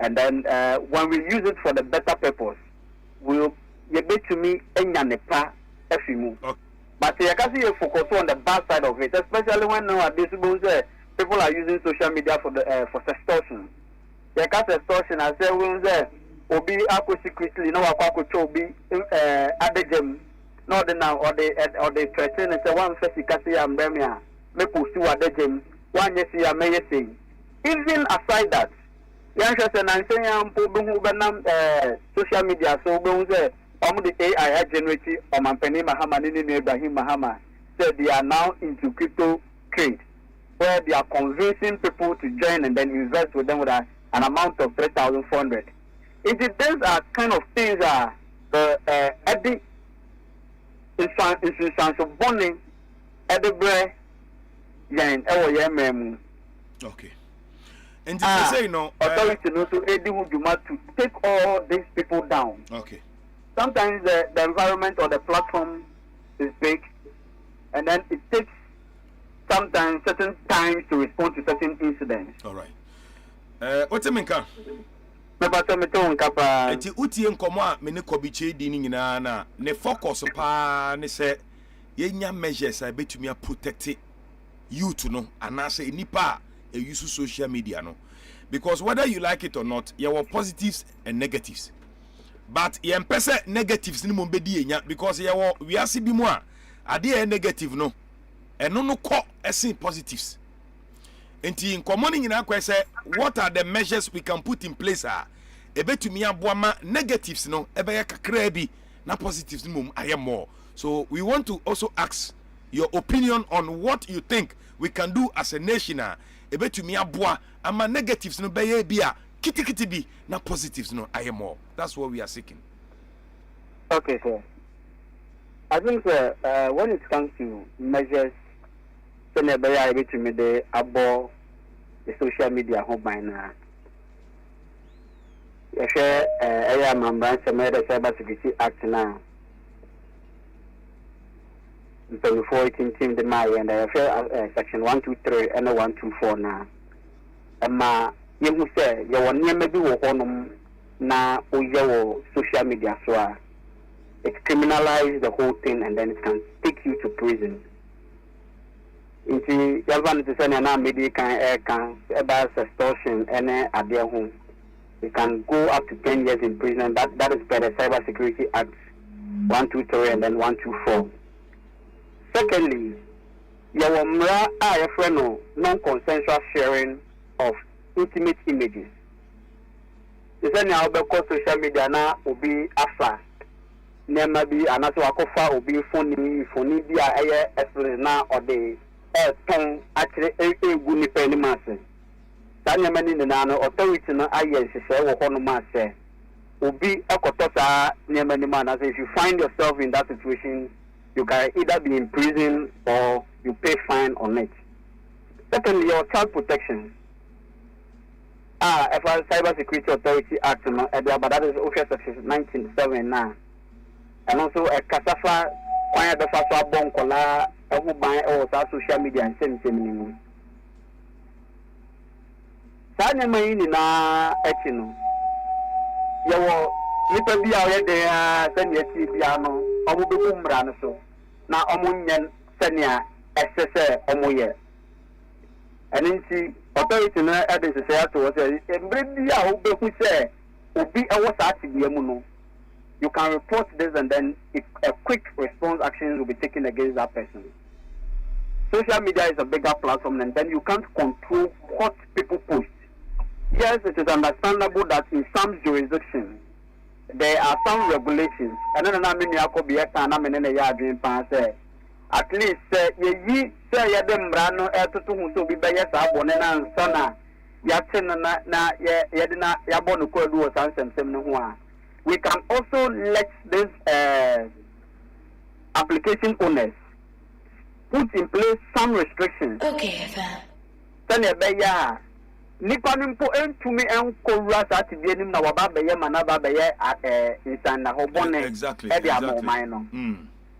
and then when we use it for the better purpose we'll you bet to me enya nepa efimu but you can see you focus on the bad side of it, especially when nowadays people are using social media for sextortion. The cast extortion I say when there obi ako secretly no akwa ko obi adegem no the now or the threaten say one first kasi am bemia me post you adegem one yes ya me say even aside that yan say na say am po be hu benam social media so be hu say the AI generate Omampeni Mahama ni Ibrahim Mahama said they are now into crypto trade where they are convincing people to join and then invest with them with an amount of 3,400. These are kind of things at the instance of bonding at the bread okay. And you say no authority to take all these people down. Okay. Sometimes the environment or the platform is big and then it takes sometimes certain times to respond to certain incidents. All right. What's the main car? Papa me to nkapa. Enti utie nkomo a me ne Kobi Chedi ni nyina na ne focus pa ne se yenya measures a betumi a protect youth no anase nipa a use social media no, because whether you like it or not, there were positives and negatives. But yen pese negatives ni mo bedi enya, because we are si bi mo a ade negative no eno no ko esen positives. Enti nkomo ni nyina kwa say what are the measures we can put in place ebetumi aboama negatives no ebeye kakra bi na positives ni mum aye more. So we want to also ask your opinion on what you think we can do as a nation ebetumi aboa ama negatives no beye bia kitikiti bi na positives no aye more. That's what we are seeking. Okay, sir. I think when it comes to measures, so never I able to me the abo the social media home by now. Yes, I am a branch of the Cyber Security Act now. 2014 team the Maya and I share section 123 and 124 now. You will say you will never do on na your social media so it criminalizes the whole thing and then it can take you to prison. Into Yavan to send an media can about extortion and at their home. You can go up to 10 years in prison. That is per the Cyber Security Act 123 and then 124. Secondly, your non-consensual sharing of intimate images. The same now because social media now will be afa. Never be another wakofa will be phone be a na or the tongue actually a good penny master. Tanya many nano authority no aye say wo hono ma say will be a kotosa near many man. As if you find yourself in that situation, you can either be in prison or you pay fine on it. Secondly, your child protection. If I Cyber Security Authority Act, but that is official section 1997 now. And also a Kasafa, why the Fafa Bonkola, who buy all social media and send minimum. Sana maini na etino. Yawo, nipa bi a we de send yeti biano, omo be kumra no so. Na omo nyen senia esese omo ye. And then authority na evidence say to say embre a wo be hu say obi e wo sa atibia mu no, you can report this and then a quick response actions will be taken against that person. Social media is a bigger platform and then you can't control what people post. Yes, it is understandable that in some jurisdictions there are some regulations. And then I mean you be say at least ye say ya dem brano to hu so bi be yes abone na nsona ya tin na ye de na ya bonu ko du o sansem no ho a. We can also let this application owners put in place some restrictions. Okay, fam. Then be ya nipa nimpo entumi enkowura sa tibie nim na waba be ye mana ba be ye insan na hobone exactly. No.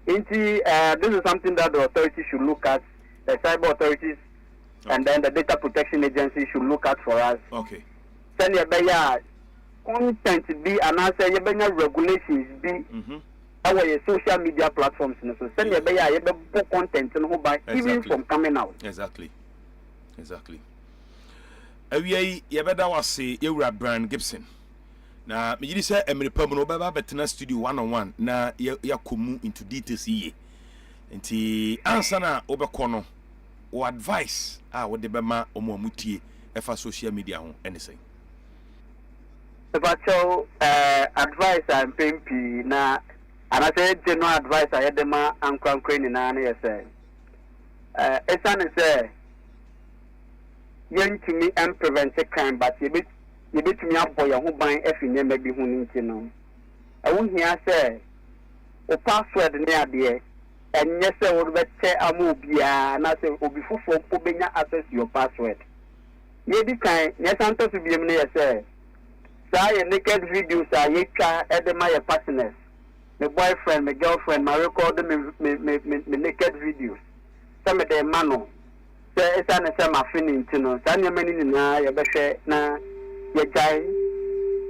This is something that the authorities should look at, the cyber authorities, and then the data protection agency should look at for us. Okay. Send your content be and answer your regulations be our social media platforms. So send your book content and by even from coming out. Exactly. We yebeda wase Ewura Brian Gibson. Na me yiri say emre pam no baba betena studio one on one na yakomu into details ye. Nti ansa na obekọ no o advice wo de bema omo amutie efa social media ho anything. About advice and pimpi na and I say general advice I had them ankwankwe ni na na say esan say yentimi and prevent crime but you bet me up for your who buying if you never be hunting no. I won't hear say o password near there and yes I would bet amobia and I say before for obenya access your password. Ye be kind yes anto to be me say say naked videos are ye try edema your partners. My boyfriend, my girlfriend, my record me naked videos. Some of them mano. Say it's an my feeling to know. Sanya many na ya be na ye jai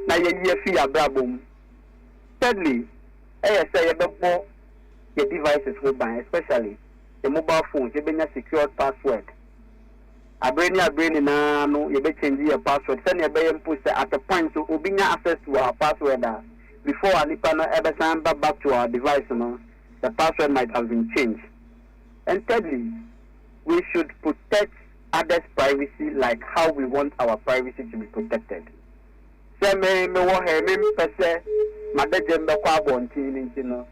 na ye fi abrabom. Thirdly, say your devices will buy, especially the mobile phones, you bring a secured password. I bring na no, you be change your password. Send your bay push at the point so we access to our password before our nipa ever send back to our device. The password might have been changed. And thirdly, we should protect others' privacy like how we want our privacy to be protected. Say me wo he me pese madajem be kwa bontin ntino.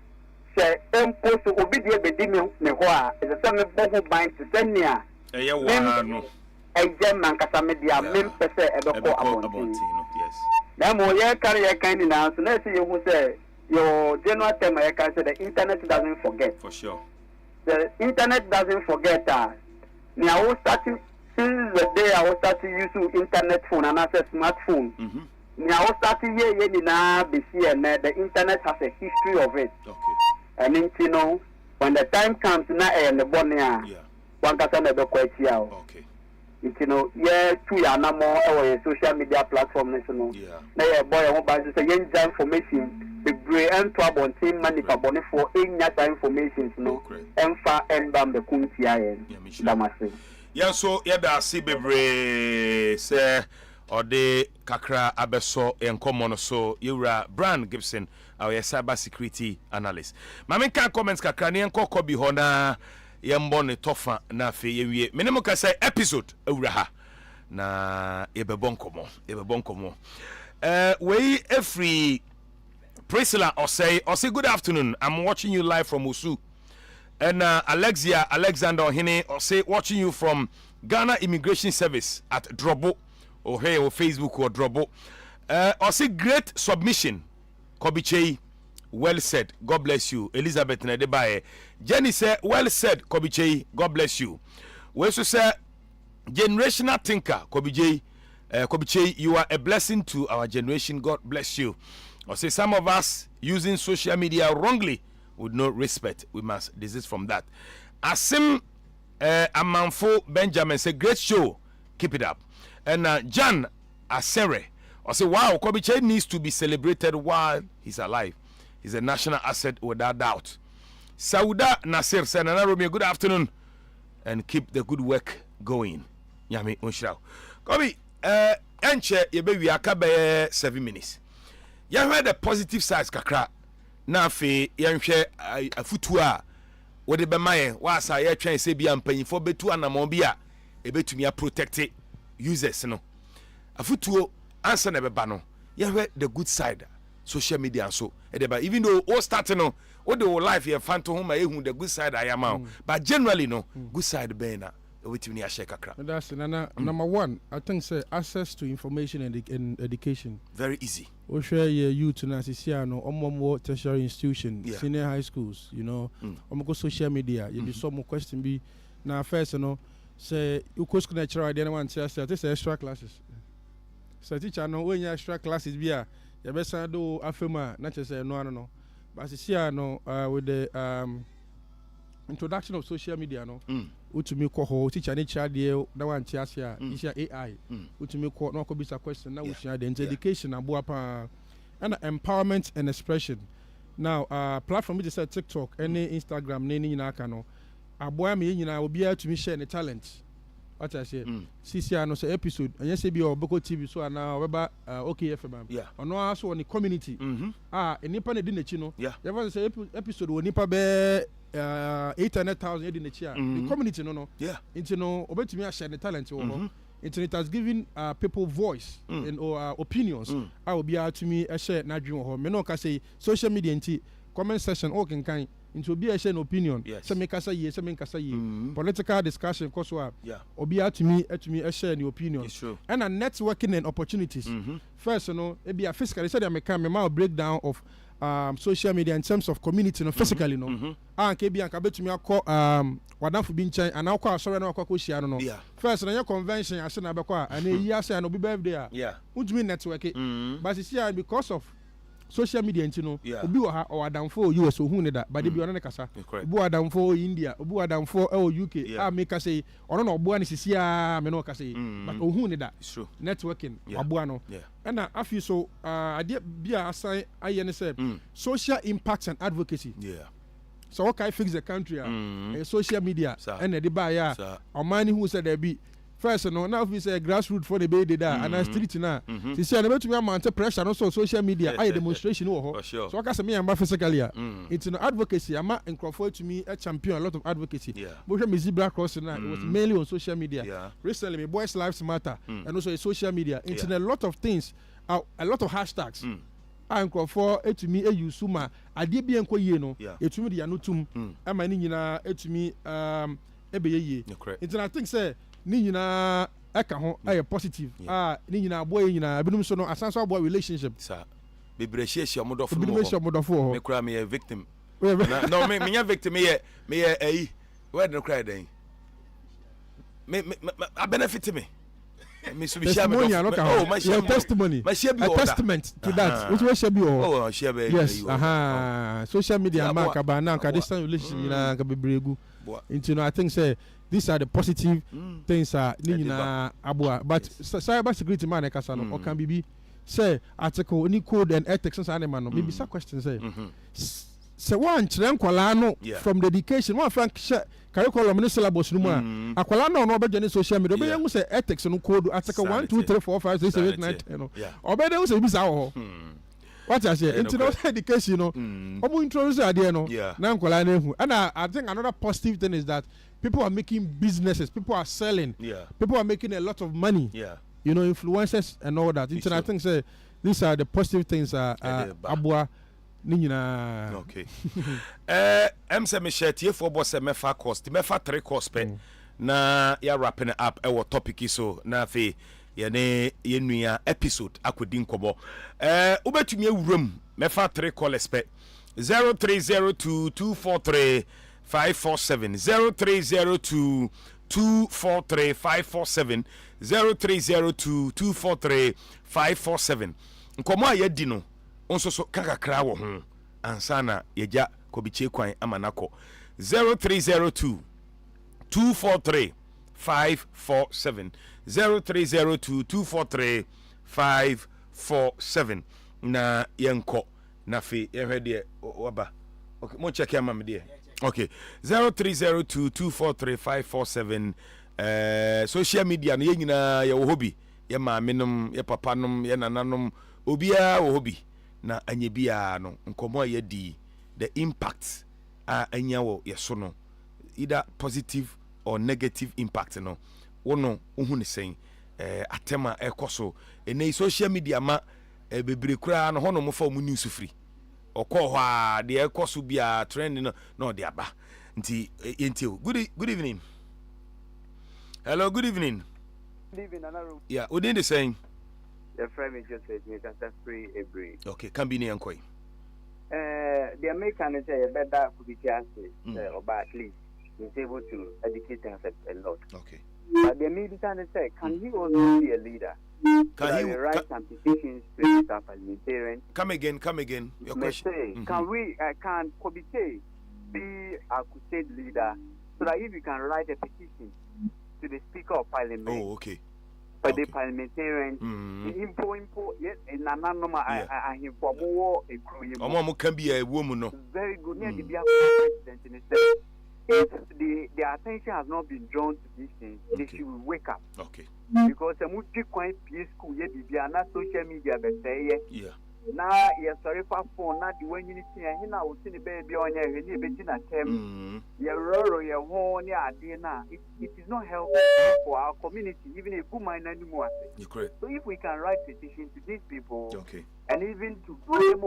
Say empo so obi de be di me ho a e say me bo ho ban to senia. Eye wa no. Ejem man kasa me dia me pese e be ko abontin. Yes. Na mo ye kan ni na so na say you who say your general term I can say the internet doesn't forget. For sure. The internet doesn't forget me I was starting since the day I was starting using internet phone and access smartphone. Me I was starting here na BC and the internet has a history of it. Okay. And you know when the time comes na and the bonia one can never quite here. Okay. You know, two na more or social media platform national. Na boy who buys say information. The gray and trouble team money carbon for any information no emfa embam the kuntia damase yeah so yada see bebre say or de kakra abeso enkomo so yura Brand Gibson our cyber security analyst mama kan comments kakra ne enkoko bi ho na yembo ne tofa na fe yewie menemo ka say episode awura ha na yebebon komo we every Priscilla or say good afternoon. I'm watching you live from Osu. And Alexander Hine or say watching you from Ghana Immigration Service at Drobo or hey or Facebook or Drobo. Or say great submission. Kobichei, well said. God bless you. Elizabeth Nedebaye. Jenny said, well said, Kobichei. God bless you. We also say generational thinker, Kobichei, you are a blessing to our generation. God bless you. Or say some of us using social media wrongly with no respect. We must desist from that. Asim Amanfo Benjamin say great show. Keep it up. And Jan Asere or say wow, Kobiche needs to be celebrated while he's alive. He's a national asset without doubt. Sauda Nasir said, Romeo, good afternoon. And keep the good work going. Yami Unshao. Kobi enche yebe akabe 7 minutes. You heard the positive sides kakra na fe yenhwe afutu a wode be maye wasa ye twen se bia mpanyifo betu anamon bia ebetumi protect users no afutuo answer na beba no you heard the good side social media so even though all starting no what the life you fan to home ehun the good side I am but generally no good side be na wetumi a share kakra. That's number one. I think say access to information and education very easy. We share your youth na sisiano omo tertiary institution, senior high schools, you know, omo social media. You be some question be na first say you go school natural then one say this extra classes. So teacher no when you extra classes be you be say do afema na say no. But sisiano with the introduction of social media utumi ko ho teacher ne chade na wan tiasia isha AI utumi ko no ko bisa question na ushia the education abo apa and empowerment and expression now platform which is TikTok any Instagram ne nyina aka no abo am nyina obi atumi share ne talent what I say CCR no say episode and yes be oboko TV so na weba okay FM ono aso on the community enipa na di na chi no you say episode wo nipa be 800,000 in the chair. The community no. Yeah. Into no obetumi a share the talent it has given people voice and or opinions. I will be out to me a share na dream ho. Me no ka say social media nti comment section all can into be a share an opinion. Some make say yes, some make say political discussion cause obi out to me a share the opinion. And a networking and opportunities. First e be a physically said I make me breakdown of social media in terms of community no physically no anke bi anka betumi akọ wadanfo bi nchen ana akọ asore na akọ hia no first na your convention ase na bekọ ana yi ase na obi birthday utumi network but see because of social media nti no Yeah. obi wa ha o adamfo US ohun ne da but they be on ne kasa Correct. obi wa adamfo India obi wa adamfo UK Yeah. make ka say ono na obo ne sisi a me no ka say but ohun ne da It's true. networking Yeah. aboa no Yeah. and afi so ade bia assign aye ne say social impacts and advocacy Yeah. so what can fix the country social media Sir. and the buy ya Sir. or money who said there be first no now if we say grassroots for the baby there and street na see say na betumi amount pressure no so social media aye demonstration wo For sure. so what me am physically it's no advocacy ama nkrofo to me a champion a lot of advocacy Yeah. but when me see black cross na it was mainly on social media Yeah. recently me boys lives matter and also social media it's a lot of things a lot of hashtags nkrofo etumi use ma ade bi enko yie no Yeah. etumi de anotum ama ni nyina etumi ebe yie Correct. it's I think say ni nyina eka ho aye positive ni nyina boy nyina binum so no asanso boy relationship Sir. Bebre share omodofo binum mo. so modofo ho Me kura me a victim. No, me nya victim me eh where the cry then. Me I benefit me. Me so be share me. oh my share testimony my share be a testament to that which way share be oh share be yes social media Yeah, mark about now ka distance relationship nyina ka bebregu into no I think say these are the positive things ni nyina aboa but cyber security man e kasa no o can be say article any code and ethics and animal no maybe some question say one children kwala no from the education one frank curriculum no syllabus no mu akwala no no be social media be yen say ethics no code article 1 2 3 4 5 6 7 8 9 10 no obe dey say bisa ho what I say into no education no omo introduce ade no na nkwala na ehu and I think another positive thing is that people are making businesses, people are selling, people are making a lot of money, you know, influencers and all that. I think say these are the positive things abua ninyina. Okay. Say me share tie for boss me fa cost, me fa 3 cost pe. Na ya wrapping up our topic so na fe ye ne ye nua episode akodi nkobo. Ubetumi ewuram me fa 3 callers pe. 0302243547 0302 243 547 nkomo ayedi no onso so kakakra wo ho ansana yeja kobiche kwan amanako 0302 243 547 0302 243 547 na yenko na fe yehwede waba okay mo check am de okay 0302243547 social media no yenyina ye wo hobi ye maamenom ye papanom ye nananom obia wo hobi na anye bia no nkomo ye di the impact anya wo ye so no either positive or negative impact no wono ohu ne sen atema ekoso ene social media ma bebre kura no hono mo fa mu news free okọ hwa de ekoso bia trend no de aba nti good evening. Hello, good evening. Good evening, Anaru. Yeah, who did the same? The friend is just saying you can free every. Okay, can be near and koi. The American say better could be just or at least he's able to educate himself a lot. Okay. But the American say, can he also be a leader? Can he write some petitions to the parliamentarians? Come again. Your question. Say, can Kobite be a crusade leader so that if you can write a petition to the Speaker of Parliament? Oh, okay. For the parliamentarians, impo, yes, and nanoma, I inform more a crew. Omo can be a woman, no. Very good. Near the president in the if the attention has not been drawn to these things, they should wake up. Okay. Because the multi quite peace school, yet be not social media, but say, yeah. Now, yes, sorry for phone, not the one you see, and I will see the baby on your head, between a term, your rural, your home, your dinner. It is not helpful for our community, even a good mind anymore. You're correct. So, if we can write petitions to these people, okay, and even to them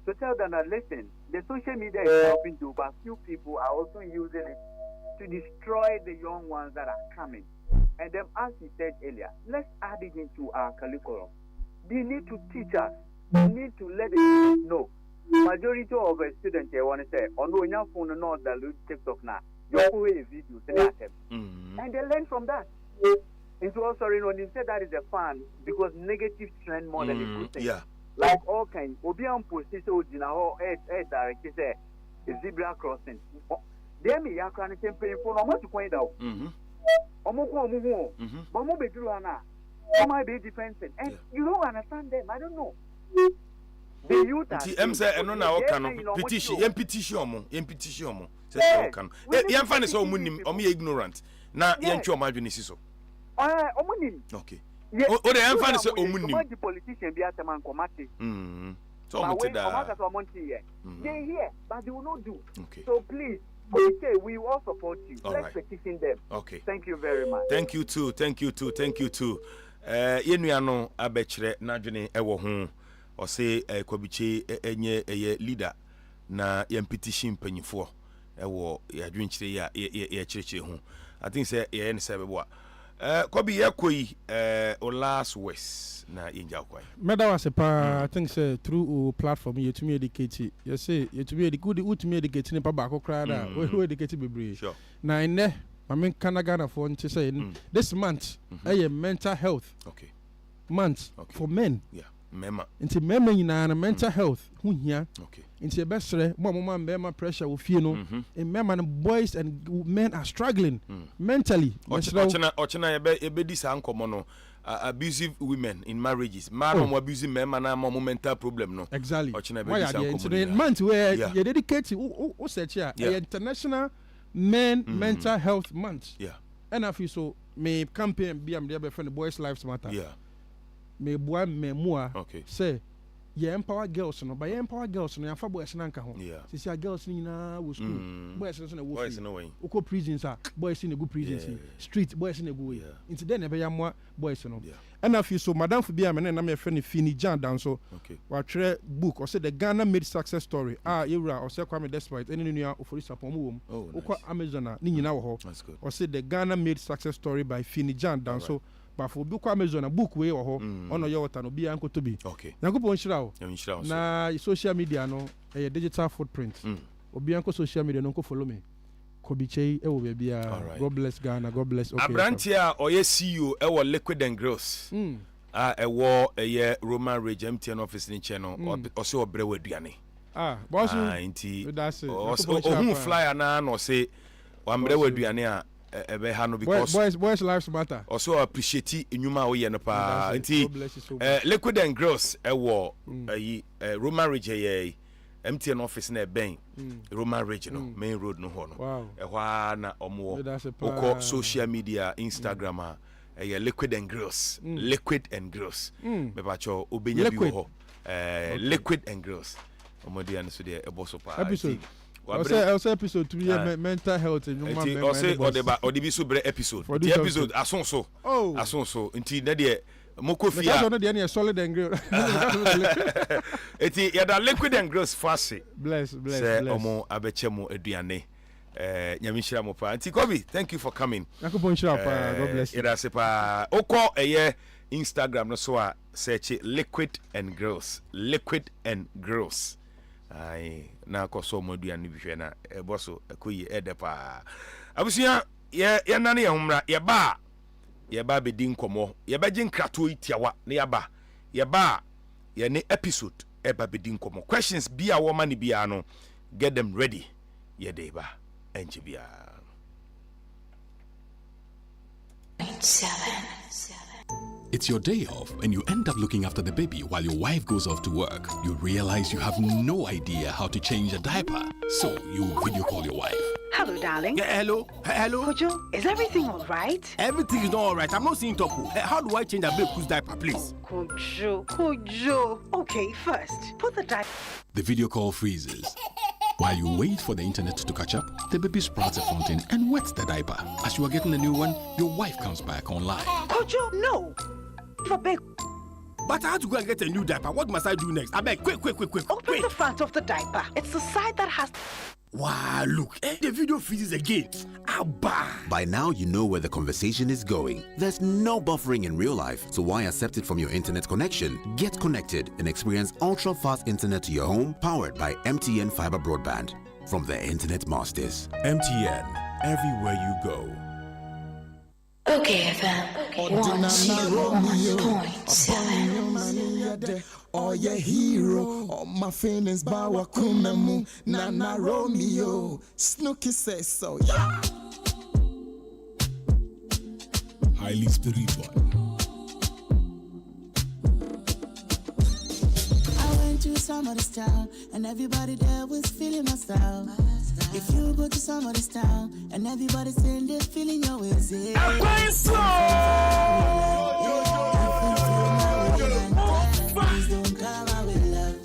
to tell them that listen, the social media is helping to, but few people are also using it to destroy the young ones that are coming. And then, as he said earlier, let's add it into our curriculum. They need to teach us. We need to let it know. Majority of students here want to say, on your phone not download TikTok now. You go a video, and they learn from that. And so also when you say that is a fun because negative trend more than a good thing. Yeah. like all kind obi am post so gina ho direct say zebra crossing dem me yakra ne campaign for no to point out omo ko omo ho but mo be duru ana o might be defensive and you don't understand them. I don't know. The youth are say eno na o kan petition yem petition omo say o kan yem fa ne so omo nim omo ignorant na yem twa omo adwene si so omo nim okay o de yem fa ne say omo nim the politician bi ataman komate so omo te da they here but they will not do okay. So please we all support you. Let's petition them. Okay. Thank you very much. Thank you too. Yenuano abechre nadwene ewo ho o se kwabiche enye leader na yem petition panyifo ewo yadwenchire ya chirechire ho. I think say ye ne se bebo kwabi yakoi o last west na yenja kwai meda was I think say through platform you to me educate you say you to me educate to me educate ni pa ba kokra da we educate bebre sure na ene I mean Canada for to say this month mental health month for men mema into men na mental health hu hia okay into e besre mo ma pressure wo fie no and men and boys and men are struggling mentally ochena ebe di sa nkomo no abusive women in marriages man or abusing men na mental problem no exactly ochena ebe di sa nkomo month where you dedicate o search here international men mental health month and I feel so me campaign be am there be friend boys lives matter me boy me mua say empower girls no but empower girls no yafa boys na nka ho say girls ni na wo school boys no wo boys no way uko prisons boys in go prisons street boys in go way into then e be yamwa boys no and I feel so madam for be am na me friend Fini Jan down so wa tire book or say the Ghana made success story ewura or say Kwame Despite any nua ofori sapon mu wom uko Amazon ni nyina wo ho or say the Ghana made success story by Fini Jan down so but for book Amazon book we or ono ye water no bi anko to bi yakopon shira o na social media no digital footprint obi anko social media no nko follow me Kobichei e wo bia God bless Ghana God bless Abrantia oye CEO e wo Liquid and Gross e wo ye Roman Rage MTN office ni che no o se obre waduane boss inti o flyer na no se o ambre waduane a ebe ha no because boys lives matter also appreciate enyuma wo ye no pa nti Liquid and Gross e wo Roman Rage ye MTN office na ben Roman Rage no main road no ho no e hwa na omo oko social media Instagram Liquid and Gross Liquid and Gross me ba cho obenya bi ho Liquid and Gross omo dia no so de e boso pa episode also episode to be mental health and human mental or the so bre episode the episode asonso nti na de mokofia no de na solid and grill eti ya da Liquid and Gross fast bless omo abechemo aduane nyamishira mo pa nti Kobi thank you for coming yakopon shira pa God bless you ira se pa okọ Instagram no so a search Liquid and Gross ai na koso moduane bihwe na eboso ekoyi edepa abusia ye nane ye humra ye ba bedi nkomo ye ba gin krato itiawa na ye ba ye ne episode e ba bedi nkomo questions bia wo ma ne bia no get them ready ye dey ba enchi bia 7. It's your day off and you end up looking after the baby while your wife goes off to work. You realize you have no idea how to change a diaper. So you video call your wife. Hello, darling. Yeah, hello. Kojo, is everything all right? Everything is not all right. I'm not seeing Topo. How do I change a baby's diaper, please? Kojo. Okay, first, put the diaper. The video call freezes. While you wait for the internet to catch up, the baby sprouts a fountain and wets the diaper. As you are getting a new one, your wife comes back online. Kojo, no! For big. But I have to go and get a new diaper. What must I do next? I beg, quick. Open the front of the diaper. It's the side that has... Wow, look, the video freezes again. Abba. By now, you know where the conversation is going. There's no buffering in real life, so why accept it from your internet connection? Get connected and experience ultra-fast internet to your home, powered by MTN Fiber Broadband. From the Internet Masters. MTN, everywhere you go. Okay, FM 101.7. Oh, yeah, hero. All my feelings bawa kumemu. Nana Romeo. Snooki says so. Yeah. Highly spiritual. I went to somebody's town and everybody there was feeling my style. If you go to somebody's town and everybody's saying they're feeling your ways, please don't come out with love.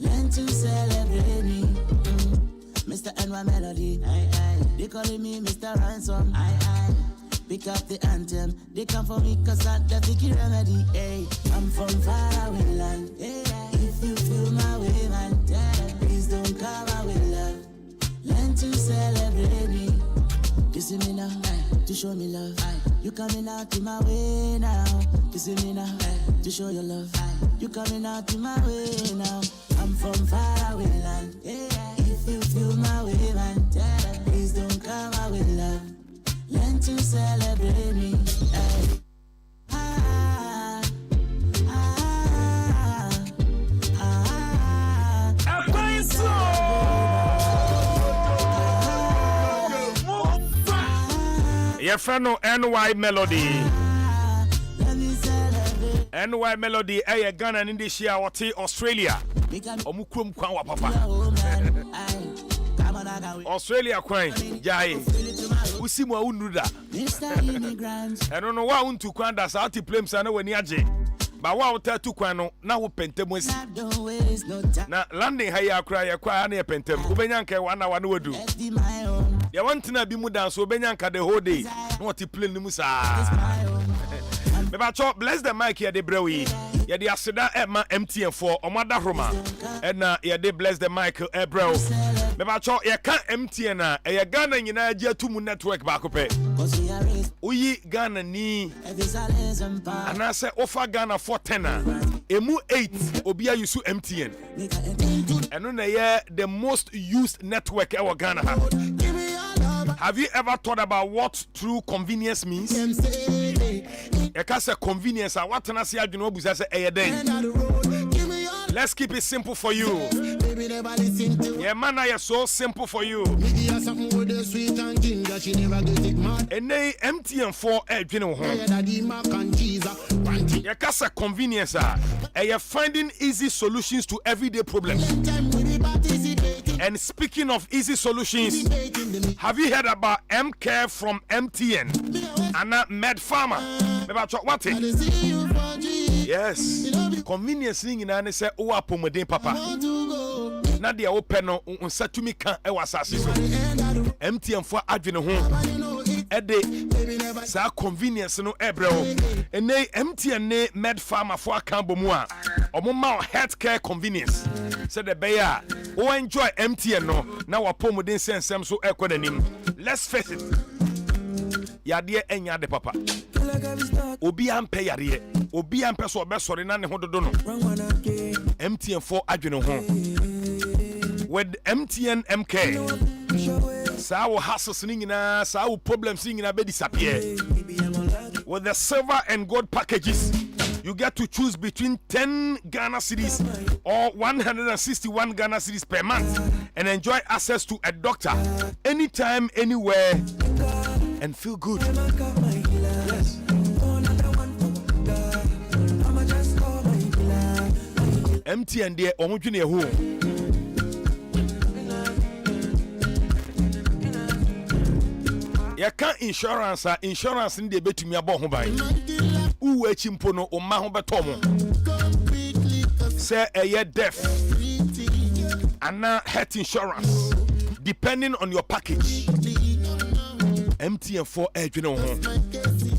Learn to celebrate me. Mr. NY Melody, they calling me Mr. Ransom. Pick up the anthem, they come for me cause I'm the Vicky Remedy. I'm from faraway land. If you feel my way, man, please don't come out with love. Learn to celebrate me. Kissing me now, to show me love. You coming out to my way now. Kissing me now, to show your love. You coming out to my way now. I'm from faraway land. If you feel my way, man, please don't come out with love. Learn to celebrate me. Your friend NY Melody. NY Melody, Ghana and Indonesia, what Australia. Omukrum Kwanwa Papa. Australia Kwan, Jai. Usimwa Unuda. I don't know why unto Kwanda South Plains and when Yaji. But what tell to Kwano now Pentemus. Now landing higher cry a cry near Pentem. Ubenyanka 1 hour no do. You want to be mudan so Benyanka the whole day. Not to play the Musa. Bless the mic here, the Brewy. Yeah, the Asida Emma MTN4 or Mother Roma. And yeah, they bless the mic, bro. Mebacho, ya can't MTN, a Ghana in Nigeria 2 network back up. Uyi Ghana ni. And I say offer Ghana 4 tenor. Emu 8 Obia Yusu MTN. And on the most used network our Ghana have. Have you ever thought about what true convenience means? I can say convenience. What can I say? I do not say let's keep it simple for you. Yeah, man, I so simple for you. And they MTN4 you can say convenience. You're finding easy solutions to everyday problems. And speaking of easy solutions, have you heard about M-Care from MTN? And Med Pharma. What it? Yes. Convenience thing in an say, oh, pomade papa. Nadia open on Satumi can Ewasasi. MTN4 Advino home. Ede sa convenience no ebro. And they MTN Med Pharma for Cambomua. Omoma healthcare convenience. Said the Bayer. Oh, enjoy MTN no. Now a pomade sense so equanim. Let's face it. Yadia enya de papa. Obi ampe yare. Obi ampe so be sori na ne hododo no. MTN4 adwene ho. With MTN MK. Sa wo hassles ni nyina, sa wo problems ni nyina be disappear. With the silver and gold packages, you get to choose between 10 Ghana cedis or 161 Ghana cedis per month and enjoy access to a doctor anytime, anywhere, and feel good. Yes. MTN there, omujune ho. Ya kan insurance ni de betumi abo ho ban. Uwu achimpo no o ma ho beto mo. Say eye death and health insurance depending on your package. MTN4 adwene ho.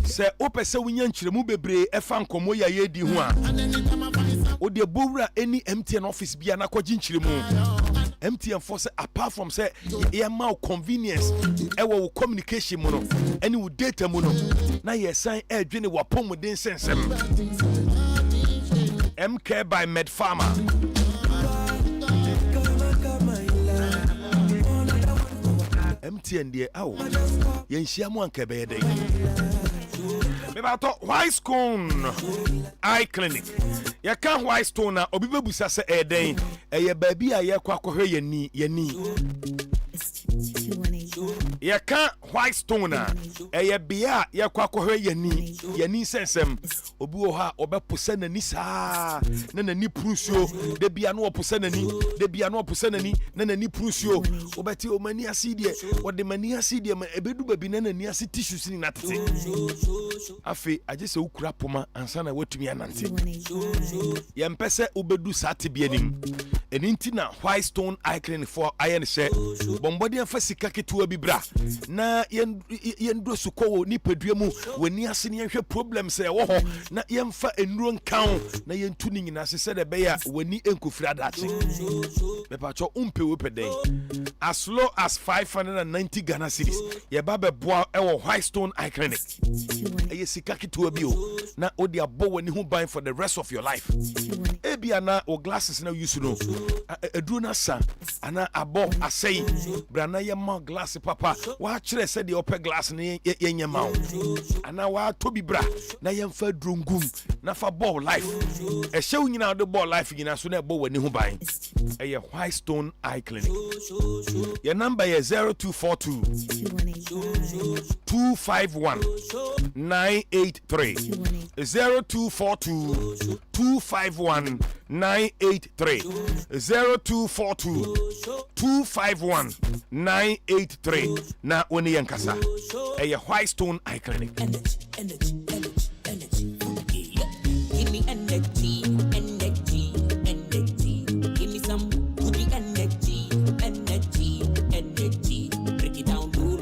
Say opese wunya nchiremu bebre efa nkomo ya yedi ho a. O de bowura any MTN office bia na kwaji nchiremu. MTN4 say apart from say e convenience ewo communication mo no any wo data mo no na ye sign adwene wa pomodin sensem. MK by Med Pharma. MTN deɛ awo yɛnhyia mu anka bɛyɛ dɛn mebaatɔ white stone eye clinic yɛka white stone a obi bɛbusa sɛ ɛyɛ dɛn ɛyɛ baabi a yɛkɔ akɔhwɛ yɛni yɛka white stone a ɛyɛ bea a yɛkɔ akɔhwɛ yɛni sɛnsɛm obi wɔ hɔ a ɔbɛpo sɛ n'ani saa na n'ani purusuo da bia no ɔpo sɛ n'ani da bia no ɔpo sɛ n'ani na n'ani purusuo wobɛte ɔmani ase deɛ wɔde mani ase deɛ ma ɛbɛdu baabi na n'ani ase tissues ni na tete afei agye sɛ wokura poma ansa na watumi anante yɛmpɛ sɛ wobɛdu saa tebea nim ɛno nti na white stone eye clinic for ayɛ no hyɛ bɔmmɔden afa sika ketewa bi bra na yɛnduro so kɔ wɔ nipadua mu w'ani ase ne yɛhwɛ problems ɛwɔ hɔ na yɛmfa nnuro nka wo na yɛntu ne nyinaa se sɛdeɛ ɛbɛyɛ a w'ani nkɔfiri adakye mepatwɛ wompɛ wopɛ dɛn as low as 590 Ghana cedis yɛba bɛboa ɛwɔ white stone eye clinic ɛyɛ sika ketewa bi o na wode abɔ w'ani ho ban for the rest of your life ebia na wo glasses na use no aduro no asa ana abɔ asɛe brana yɛma glass papa waakyerɛ sɛdeɛ ɔpɛ glass no yɛnyɛ ma wo ana waatɔ bi bra na yɛmfa aduro ngum na fa bɔɔ life ɛhyɛ wo nyinaa wode bɔɔ life nyinaa so na ɛbɔ w'ani ho ban ɛyɛ white stone eye clinic yɛ number yɛ 0242 251 983 0242 251 983 0242 251 983 na woni yankasa ɛyɛ white stone eye clinic Energy. Give me energy. Give me some goody energy. Break it down, low.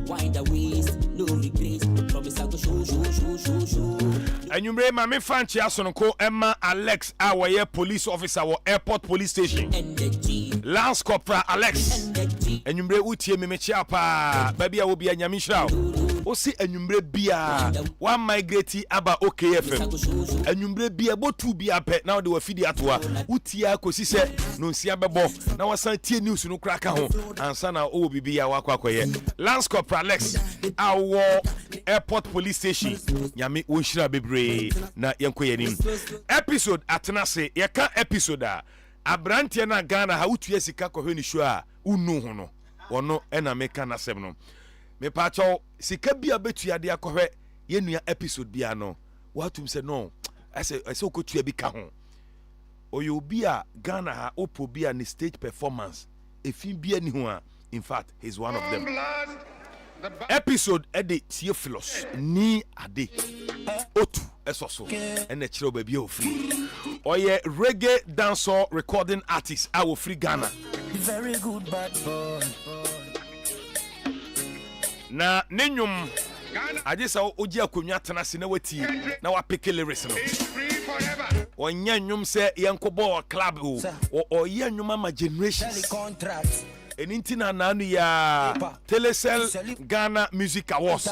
Wind the waist, no regrets. Promise I go show. Enyumre mame fanchi asonko Emma Alex our police officer or airport police station. Lance Corporal Alex. Enyumre utie me chiapa. Baby I will be a nyamishra. Osi enyumre bia one migrate aba OKFM. Enyumre bia bo two bia pet now they were feeding atwa. Utia kosi se no sia bebo. Na wasan tie news no kraka ho. Ansa na o bibia wakwa koye. Lance Corporal Alex our airport police station. Nyame wonshira bebre na yenko yenim. Episode atenase yeka episode a abrantie na Ghana ha utua sika kohwe ni show a unu ho no. Wono ena meka na sem no. Me pacho sika bia betua de akohwe yenua episode bia no watum se no ase okotua bi ka ho oyo bia Ghana ha opo bia ni stage performance efin bia ni ho a in fact he's one of them episode ede Theophilus ni ade otu esoso ene chiro ba bia ofri oye reggae dancehall recording artist a wo free Ghana very good bad boy. Na nenyum aje sa oji akonwa tenase na wati na wapeke lyrics no onya nyum se yenkobo club o ye nyuma ma generations eninti na nanu ya Telecel Ghana Music Awards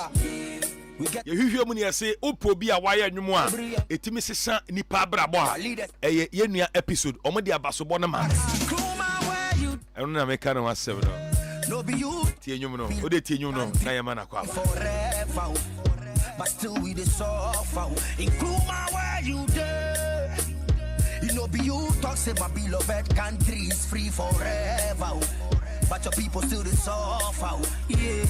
ye hwehwe mu ne yese opo bi a waye nyum a etimi sesa nipa brabo ha eye yenua episode omode abasobɔ na ma eno na meka na wasem no No be you, tie nyum no o de tie nyum no na yema na kwa forever, but still we the suffer. Include my where you there. You know be you talk say my beloved country is free forever, but your people still the suffer. Yeah.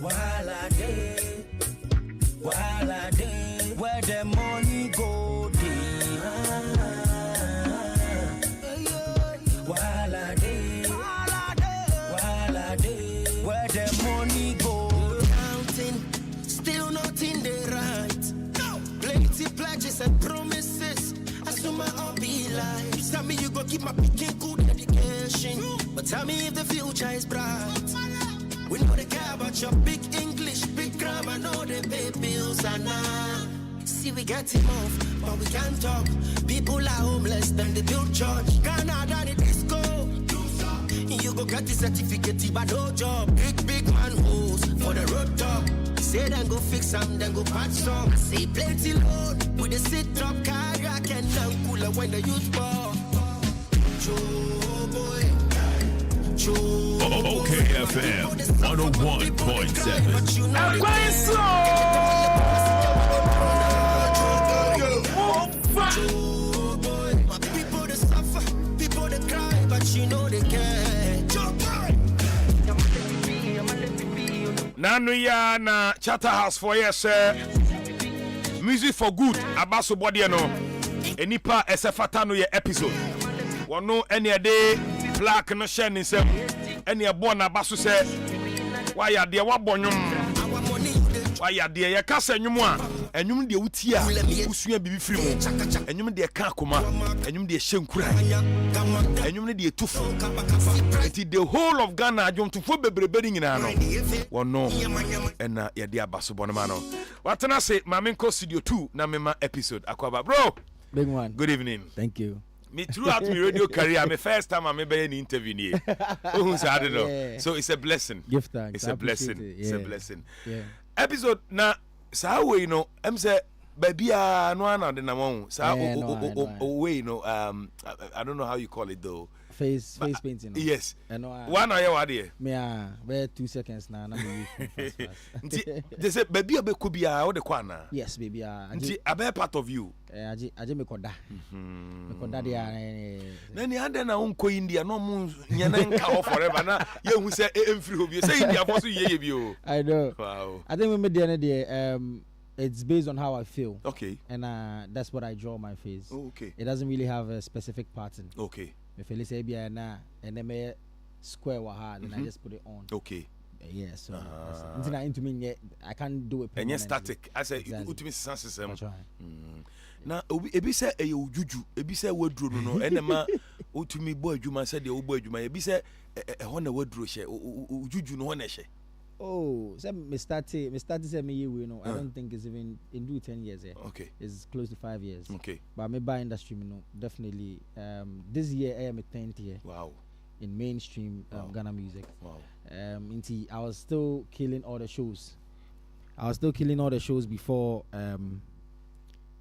While I day, where the money go day. Where the money go counting, still not in the right. Plenty pledges and promises. Assume I'll be like. Tell me you go keep my picking good education, but tell me if the future is bright. We know they care about your big English, big grammar, know they pay bills and now. See we get him off, but we can't talk. People are homeless, them they build church. Ghana done it disco. You go get the certificate, but no job. Big man hoes for the road top. Say then go fix some, then go patch some. I say plenty load with the sit up car. I can now cooler when the youth ball. OKFM 101.7. People that suffer, people that cry, but you know they care. Nanu ya na Chatter House for yes, music for good. Abaso body no. Enipa esefata no ye episode. Wano any a day black no share ni sem. Any a born abaso say. Why ya de wa bonyum. Why ya de ya kasa nyum a. Enyum de utia. Usua bibi firi mu. Enyum de ka akoma. Enyum de hyenkura. Enyum de tufu. The whole of Ghana adwomtofo bebrebe nyina no. Wono ena ya de abaso bonoma no. Watana say Mamenko Studio 2 na mema episode akwaba bro. Big one. Good evening. Thank you. Me throughout my radio career, my first time I'm ever in an interview here. Oh, so I don't know. Yeah. So it's a blessing. Give thanks. It's a blessing. It. It's a blessing. Yeah. Episode na sa way you know. I'm say baby no ana de na mo. Sa way you know. I don't know how you call it though. Face painting. No? Yes. One hour what there? Me where 2 seconds now. Na me use. They say baby abe ko bia o de kwana. Yes, baby. Nti abe part of you. Aje me koda. Me koda dia. Na ni ande na unko India no mu nyana nka forever na ye hu say emfiri obi say India for so ye bi o. I know. Wow. I think me there it's based on how I feel. Okay. And that's what I draw my face. Oh, okay. It doesn't really have a specific pattern. Okay. If I say bia na and then square wa hard and I just put it on. Okay. Yeah, so into me I can't do it. And yes, static. I say ultimate sense. Na ebi say e ujuju, ebi say wadro no enema ultimate boy adwuma say de obo adwuma ebi say e ho na wadro hye ujuju no ho na hye. Oh, so me started say me year we know. I don't think it's even in do 10 years. Okay. It's close to 5 years. Okay. But me by industry, you know, definitely. This year I am a 10th year. Wow. In mainstream Ghana music. Wow. I was still killing all the shows. Before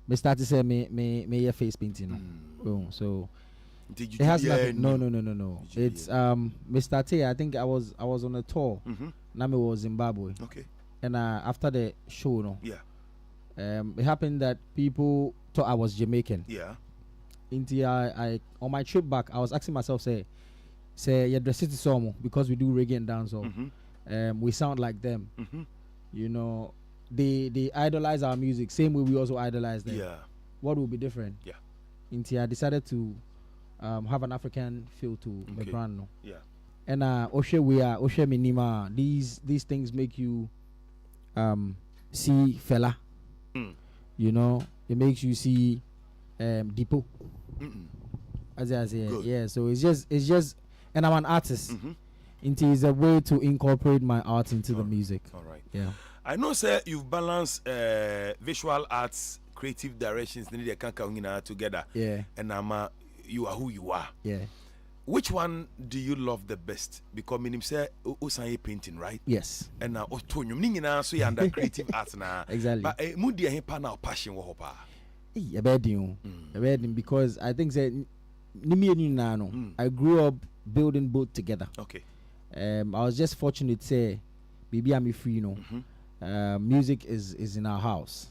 me started say me year face painting. So. Did you it has nothing. No. It's Mr. T. I think I was on a tour. Nami was Zimbabwe. Okay. And after the show, no. Yeah. It happened that people thought I was Jamaican. Yeah. Until I on my trip back, I was asking myself, say, you dress it somo because we do reggae and dancehall. We sound like them. You know, they idolize our music same way we also idolize them. Yeah. What will be different? Yeah. Until I decided to have an African feel to my brand. No? Yeah. And Oshe Minima, these things make you see fella. You know, it makes you see Depot. As I say, yeah. So it's just and I'm an artist. It is a way to incorporate my art into the music. All right. Yeah. I know, sir, you've balanced visual arts, creative directions, together. Yeah. And you are who you are. Yeah. Which one do you love the best? Because minim say Osanye painting, right? Yes. And now Otonyum ningina so you under creative arts na. Exactly. But mudi he pa na passion wo hopa. A bad because I think that I grew up building both together. Okay. I was just fortunate to say maybe I'm free, you know. Music is in our house.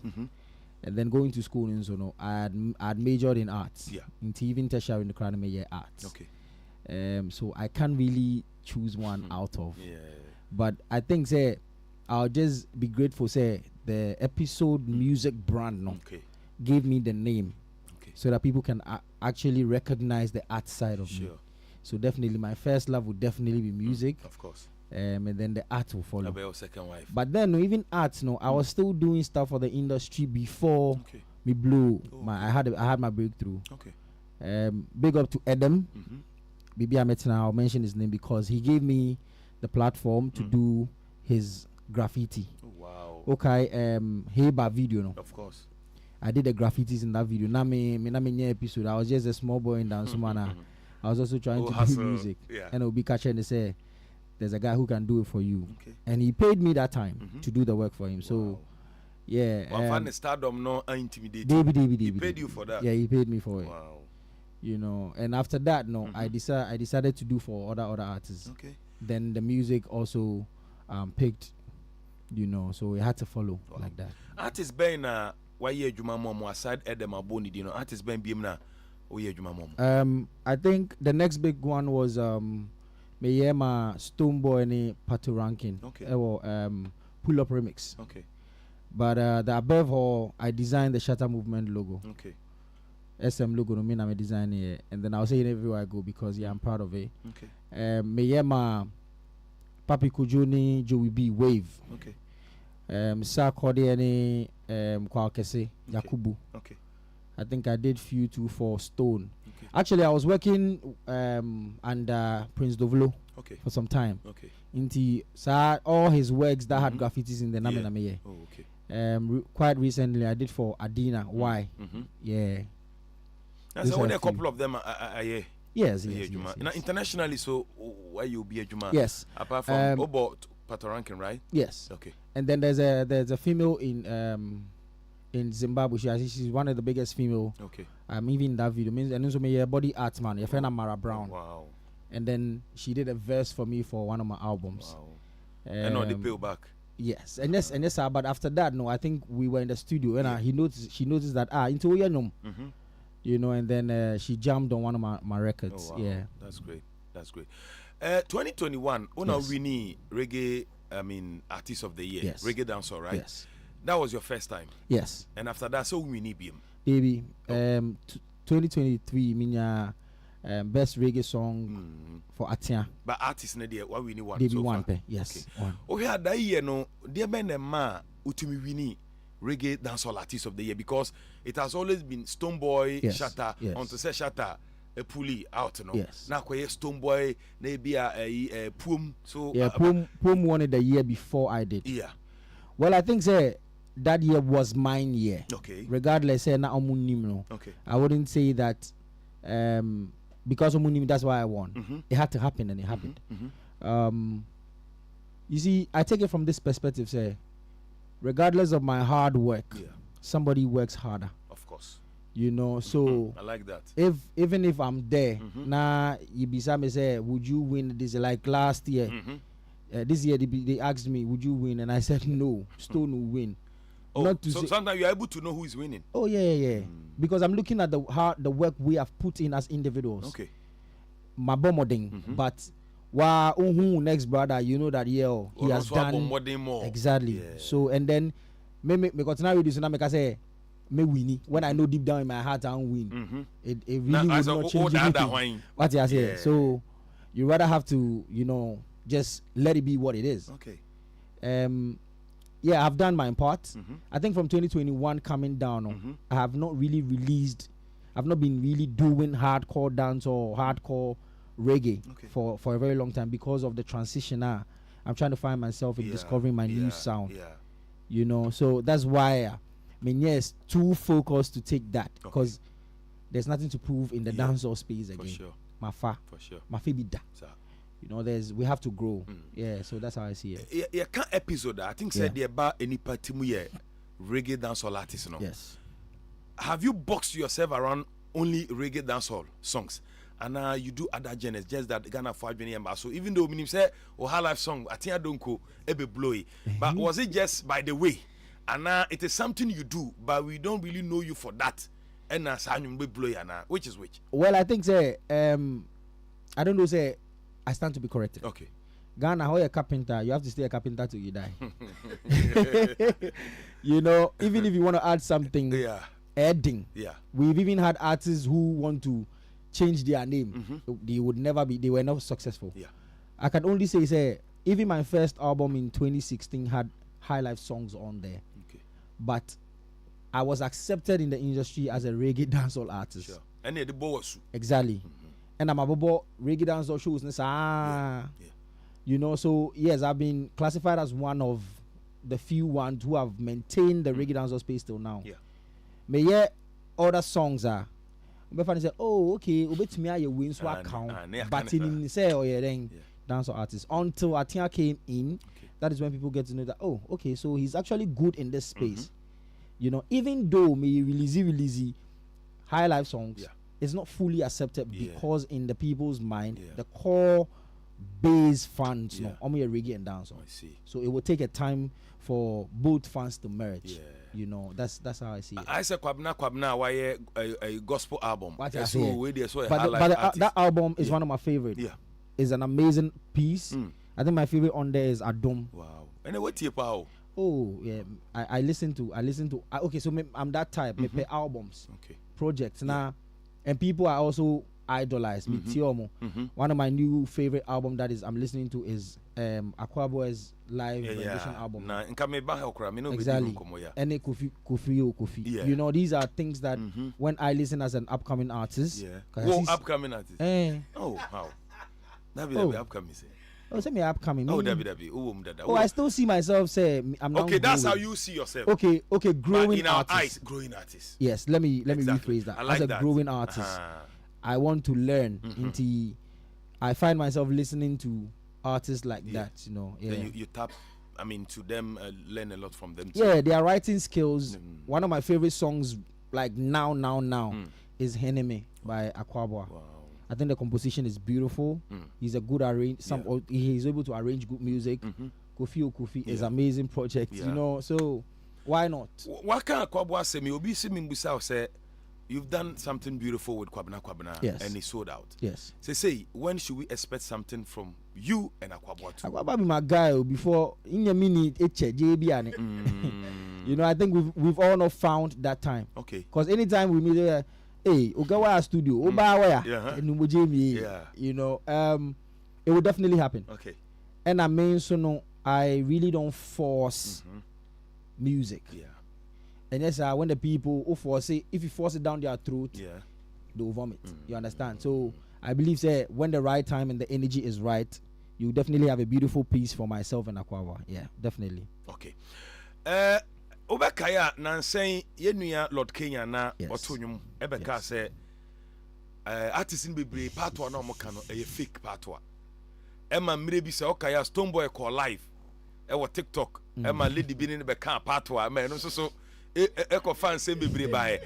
And then going to school in Zono, I had majored in arts. Yeah. Into even tertiary in the crown major arts. Okay. So I can't really choose one out of. Yeah. But I think say I'll just be grateful say the episode music brand gave me the name. Okay. So that people can actually recognize the art side of me. So definitely my first love would definitely be music. Of course. And then the art will follow. Your second wife. But then even arts, I was still doing stuff for the industry before me blew. I had my breakthrough. Okay. Big up to Adam. Bibi Ametina, I'll mention his name because he gave me the platform to do his graffiti. Oh, wow. Okay, Heba video, no. Of course. I did the graffitis in that video. Now me episode. I was just a small boy in Dansumana. I was also trying to do music. Yeah. And it'll be catching and say, there's a guy who can do it for you. Okay. And he paid me that time to do the work for him. So yeah. One fan stardom no intimidating. He paid you for that. Yeah, he paid me for it. Wow. You know, and after that, no, I decided to do for other artists. Okay. Then the music also picked, you know, so we had to follow like that. Artist Ben why ye juma mom aside Edem Aboni, you know, artist Ben Bimna oh ye juma mom. I think the next big one was Meyema Stoneboy and Pato Rankin. Okay. Pull Up Remix. Okay. But the above all, I designed the Shatter Movement logo. Okay. SM logo, no mean I'm a designer, and then I'll say it everywhere I go because I'm proud of it. Okay. Meyema Papi Kujuni Joey B Wave. Okay. Sarkodie any Kwakese Yakubu. Okay. I think I did few too for Stone. Okay. Actually, I was working under Prince Dovlo for some time. Okay. Into all his works that had graffitis in the Namenameye. Oh, okay. Quite recently, I did for Adina. Why? Yeah. And so only a couple of them are Yes. Now, internationally, so why you be a Juma? Yes. Apart from about Patoranking, right? Yes. Okay. And then there's a female in Zimbabwe. She's one of the biggest female. Okay. Even in that video means and also my body art man. Your friend Mara Brown. Wow. And then she did a verse for me for one of my albums. Wow. And on the pay back. Yes, and yes, but after that, no, I think we were in the studio and she noticed that into you know, and then she jammed on one of my records. Oh, wow. Yeah, that's great. 2021, we need reggae. I mean, artist of the year, yes. Reggae dancer, right? Yes, that was your first time. Yes, and after that, so we need him. Baby, 2023, minya best reggae song for Atia. But artist ne there, what we need one. Baby so one far. pe, yes. Okay. One. Oh yeah, that year no, dear man and ma, utimi wini reggae dancehall artist of the year because it has always been Stoneboy, yes. Shatter, yes. on to say Shatter, a pulley out, no. Yes. Now kwa Stoneboy, maybe a Pum. So yeah, Pum won it the year before I did. Yeah. Well, I think say that year was mine year. Okay. Regardless, say na omunim no. Okay. I wouldn't say that because omunim that's why I won. It had to happen and it happened. You see, I take it from this perspective, say, regardless of my hard work, somebody works harder. Of course. You know, so I like that. Even if I'm there, now you be me say, would you win this? Like last year, this year they asked me, would you win? And I said no. Stone will win. Oh, not to so say, sometimes you're able to know who is winning. Oh yeah. Because I'm looking at the work we have put in as individuals. Okay. My bomoding, but next brother, you know that he has done more. Exactly. Yeah. So and then me because now we do so now I say me winning when I know deep down in my heart I win. It really will not change anything. What you say? Yeah. So you rather have to just let it be what it is. Okay. Yeah, I've done my part. I think from 2021 coming down, I have not really released. I've not been really doing hardcore dance or hardcore reggae for a very long time because of the transition. I'm trying to find myself in discovering my new sound. Yeah. So that's why is too focused to take that because there's nothing to prove in the dancehall space again. For sure. For sure. We have to grow. Yeah, so that's how I see it. Yeah, can episode I think said the about any partimu reggae dancehall artist, no? Yes. Have you boxed yourself around only reggae dancehall songs? And you do other genres, just that Ghana for Adwene. So even though minim say high life song, I think I don't go ebe blowy. But was it just by the way? And it is something you do, but we don't really know you for that. And blowy which is which? Well, I think say I don't know say I stand to be corrected. Okay. Ghana, how you a carpenter, you have to stay a carpenter till you die. Even if you want to add something, adding. Yeah. We've even had artists who want to change their name. They were not successful. Yeah. I can only say even my first album in 2016 had high life songs on there. Okay. But I was accepted in the industry as a reggae dancehall artist. Sure. And the boss. Exactly. And I'm a reggae dancehall shows. So yes, I've been classified as one of the few ones who have maintained the reggae dancehall space till now. Yeah. But other songs are say, oh, okay, me I win so account. But in say dancehall artist. Until Atia came in, that is when people get to know that, oh, okay, so he's actually good in this space. Even though me release high life songs, it's not fully accepted because in the people's mind, the core base fans, only reggae and dancehall. I see. So it will take a time for both fans to merge. You know, that's how I see it. I said Kwabna why a gospel album. But that album is one of my favorite. Yeah. It's an amazing piece. I think my favorite on there is Adom. Wow. And what tape out? Oh yeah, I listen to okay, so I'm that type. Me play albums, projects now, and people are also idolized. Me Tiomo. One of my new favorite album that is I'm listening to is Aquaboy's live rendition album. Exactly. And Kofi. You know, these are things that when I listen as an upcoming artist. Upcoming artist. Oh wow. That be upcoming. Oh, say me upcoming. Oh, I still see myself say I'm not. Okay, that's how you see yourself. Okay, growing in our artist. eyes, growing artist. Yes, let me rephrase that. Like as a growing artist, I want to learn. I find myself listening to artists like that. You know, Then you tap. I mean, to them, learn a lot from them too. Yeah, their writing skills. One of my favorite songs, like now, is "Heneme" by Aquaboy. Wow. I think the composition is beautiful. He's a good he's able to arrange good music. Kofi is amazing project, you know. So why not? What can Kwabwa say? Me obi see me busa say you've done something beautiful with Kwabna, and it's sold out. Yes. Say when should we expect something from you and Aquabwa too? Aquabwa be my guy before in your mini JB. You know, I think we've all not found that time. Okay. Because anytime we meet hey, Ogawa studio, you know, it will definitely happen. Okay. And I mean, so no, I really don't force music. Yeah. And yes, when the people who force it, if you force it down their throat, they'll vomit. You understand? So I believe say when the right time and the energy is right, you definitely have a beautiful piece for myself and Aquawa. Yeah, definitely. Okay. Obekaya nansen yenuya Lord Kenya na otonwum ebeka say artist in bebre part 1 na omka no fake part 1 ema mire bi say okaya Stone Boy call live wo TikTok ema lady bi ni be kan part 1 ma no so eko fan say bebre bae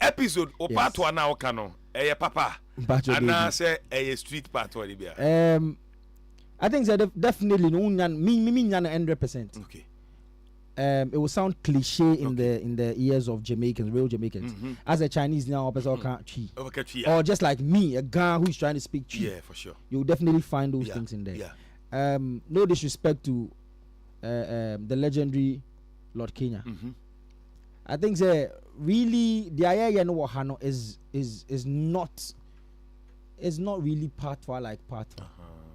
episode o part 1 na oka no papa ana say street part 1 bia I think so definitely no me 100%. Okay. It will sound cliche in the ears of Jamaicans, real Jamaicans. As a Chinese now, a person can't cheat. Or just like me, a guy who is trying to speak cheat. Yeah, for sure. You'll definitely find those things in there. Yeah. No disrespect to the legendary Lord Kenya. I think really the idea is not really part 1 like part 1.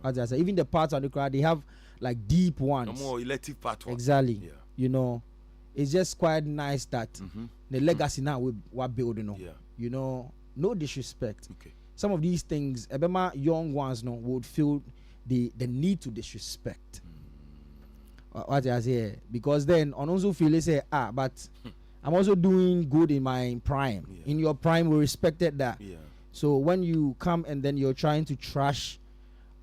As I say, even the parts on the crowd, they have like deep ones. No more elective part 1. Exactly. Yeah. You know, it's just quite nice that the legacy now we're building on. Yeah. You know, no disrespect. Okay. Some of these things, Ebema young ones would feel the need to disrespect. What I say, because then on also feel they say, but I'm also doing good in my prime. Yeah. In your prime, we respected that. Yeah. So when you come and then you're trying to trash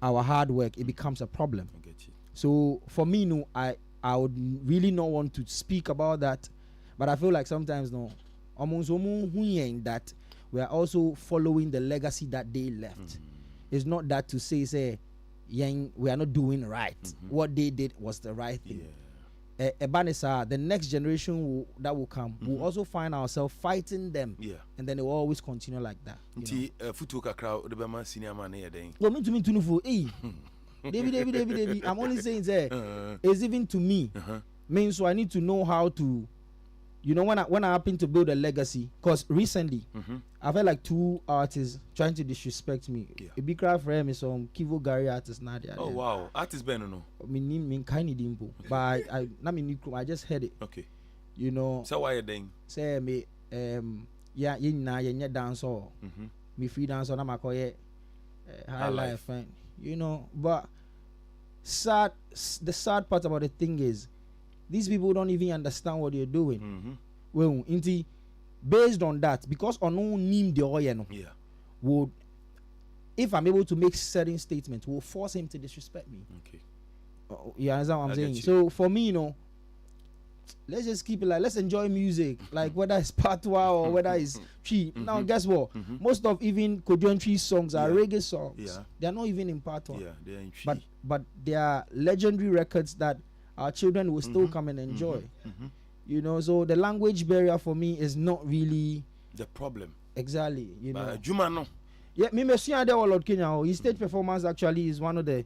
our hard work, it becomes a problem. I get you. So for me, no, I would really not want to speak about that, but I feel like sometimes that we are also following the legacy that they left. It's not that to say we are not doing right. What they did was the right thing. The next generation that will come will also find ourselves fighting them, and then it will always continue like that. David. I'm only saying it's even to me. Means so I need to know how to, you know, when I happen to build a legacy. Because recently, I've had like 2 artists trying to disrespect me. A big cry for him is some Kivo Gary artist now. Oh wow, artist Ben no. Me kind of dimple, but I just heard it. Okay. You know. So why you doing? Say me dance or me free dance or na call high life fine. You know, but the sad part about the thing is these people don't even understand what you're doing. Well, based on that, because on no name the oil, would, if I'm able to make certain statements, will force him to disrespect me. Okay. You understand what I'm saying? So for me, you know, let's just keep it like, let's enjoy music, like whether it's patois or whether it's cheap. Now, guess what? Most of even Kojonchi songs are reggae songs. Yeah. They're not even in patois. Yeah, they're in tree. But they are legendary records that our children will still come and enjoy. You know, so the language barrier for me is not really the problem. Exactly. You know. Juma no. Yeah, me there Lord Kenya. His stage performance actually is one of the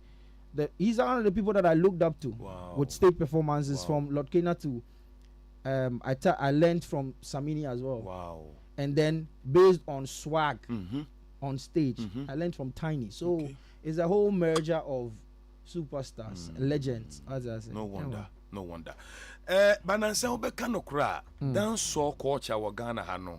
he's one of the people that I looked up to with stage performances from Lord Kenya to I learned from Samini as well. Wow. And then based on swag on stage, I learned from Tiny. So it's a whole merger of superstars, legends, as I say. No wonder. No wonder. But nansa obeka no kra dance so culture wa Ghana ha no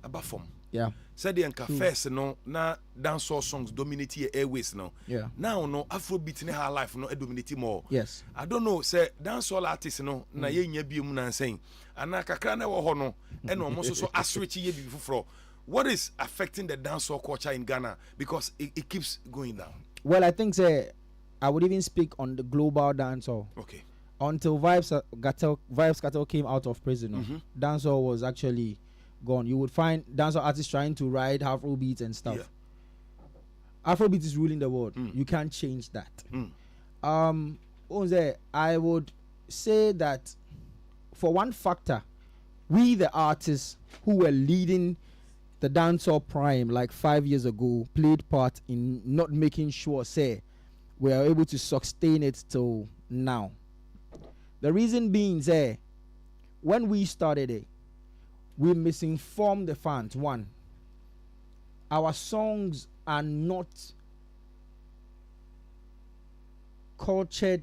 abafom. Yeah. Said the enka first no na dancehall songs dominate your airways no. Yeah. Now no Afrobeat in her life no dominate more. Yes. I don't know say dancehall artists no na ye nya bi mu nansen ana kakra na wo ho no e no mo so aswitch ye bi fufro. What is affecting the dancehall culture in Ghana because it keeps going down? Well, I think I would even speak on the global dancehall. Okay. Until Vibes Cartel came out of prison, dancehall was actually gone. You would find dancehall artists trying to ride Afrobeat and stuff. Yeah. Afrobeat is ruling the world. You can't change that. I would say that for one factor, we the artists who were leading the dancehall prime like 5 years ago played part in not making sure we are able to sustain it till now. The reason being when we started it, we misinformed the fans. One, our songs are not cultured.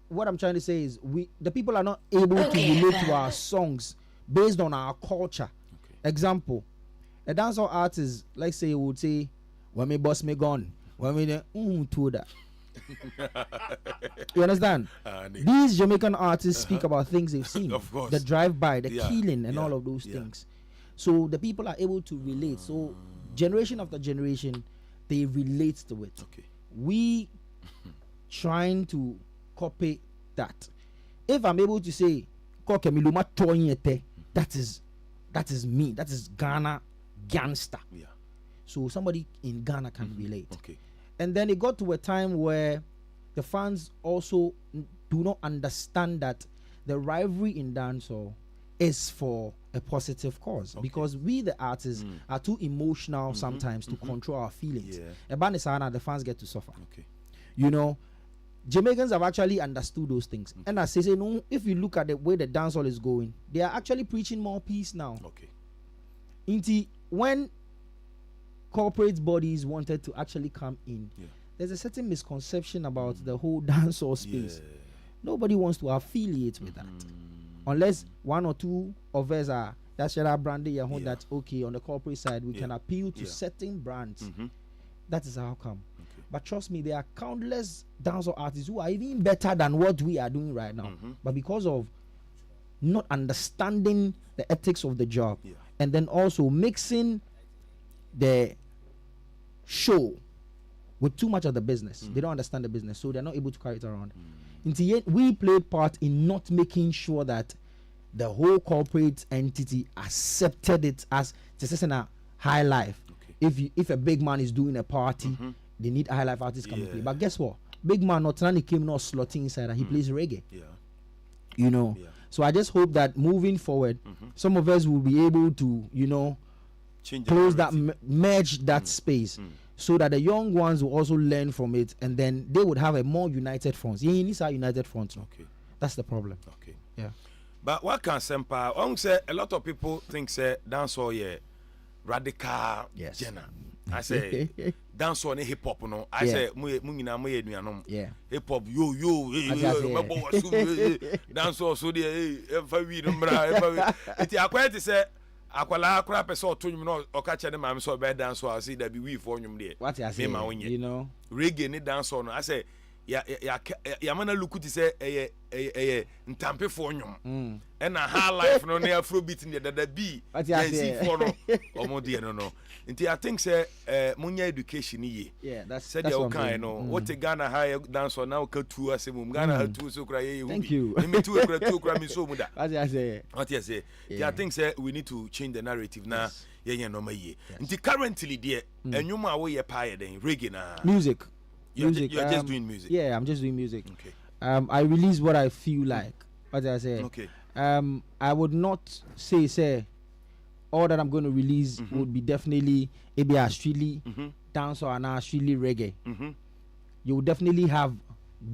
What I'm trying to say is the people are not able to relate to our songs based on our culture. Example, a dancehall artist, like say, would say, "When me boss me gone, when me to that." You understand? These Jamaican artists speak about things they've seen, of course. The drive-by, the killing, and all of those things. So the people are able to relate. So generation after generation, they relate to it. We trying to copy that. If I'm able to say, that is me. That is Ghana gangster. Yeah. So somebody in Ghana can relate. Okay. And then it got to a time where the fans also do not understand that the rivalry in dancehall is for a positive cause, because we the artists are too emotional sometimes to control our feelings. The fans get to suffer. You know, Jamaicans have actually understood those things. And as I say, no, if you look at the way the dancehall is going, they are actually preaching more peace now. When corporate bodies wanted to actually come in, there's a certain misconception about the whole dancehall space. Nobody wants to affiliate with that, unless one or two of us are that branded that on the corporate side we can appeal to certain brands. That is how come. But trust me, there are countless dancehall artists who are even better than what we are doing right now. But because of not understanding the ethics of the job, and then also mixing the show with too much of the business, they don't understand the business, so they're not able to carry it around. We played part in not making sure that the whole corporate entity accepted it as just a high life. If a big man is doing a party, they need a high life artist come and play. But guess what? Big man not only came not slotting inside, he plays reggae. You know. So I just hope that moving forward, some of us will be able to, you know, close that, merge that space, so that the young ones will also learn from it, and then they would have a more united front. You need a united front. That's the problem. Yeah. But what can Sempa? Say a lot of people think dancehall radical genre. I say dancehall hip hop no. I say hip hop yo dancehall so there we number it acquire to say akwala akra person to nyum no okache ne mam so be dancehall see that be we for nyum there. What you say? You know, reggae ni dancehall no. I say ya mana look to say ntampe for nyom and a high life no near afrobeat in the B for no or more dear no until I think say munya education ye that's said you kind no what a Ghana high dance or now cut to us Ghana had two so cry thank you me two cry so muda what I say I think say we need to change the narrative now no ye until currently dear and you my way a pie then reggae music. You're just doing music. Yeah, I'm just doing music. Okay. I release what I feel like. What did I say? Okay. I would not say all that I'm going to release would be definitely maybe a streetly dance or an streetly reggae. You will definitely have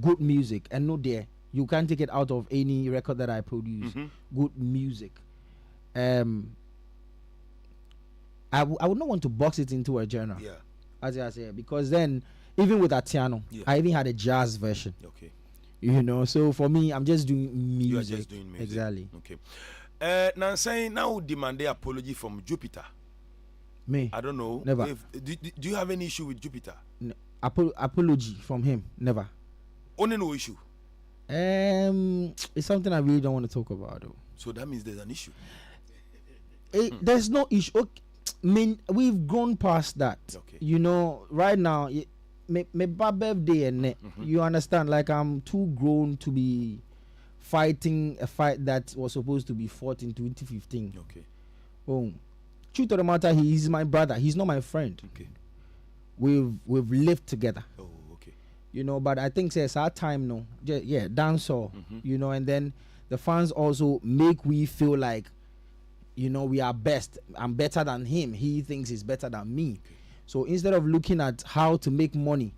good music and no there. You can't take it out of any record that I produce. Good music. I would not want to box it into a genre. Yeah. As I say, because then even with Atiano, I even had a jazz version. Okay. You know, so for me, I'm just doing music. You are just doing music. Exactly. Okay. Now saying now demand the apology from Jupiter. Me? I don't know. Never. Do you have any issue with Jupiter? Apology from him? Never. Only no issue. It's something I really don't want to talk about though. So that means there's an issue. There's no issue. Okay. I mean, we've gone past that. Okay. You know, right now, my birthday and you understand, like I'm too grown to be fighting a fight that was supposed to be fought in 2015. Okay. Truth of the matter, he is my brother. He's not my friend. Okay. We've lived together. Oh, okay. You know, but I think it's our time now. Yeah, dancehall. You know, and then the fans also make we feel like, you know, we are best. I'm better than him. He thinks he's better than me. Okay. So instead of looking at how to make money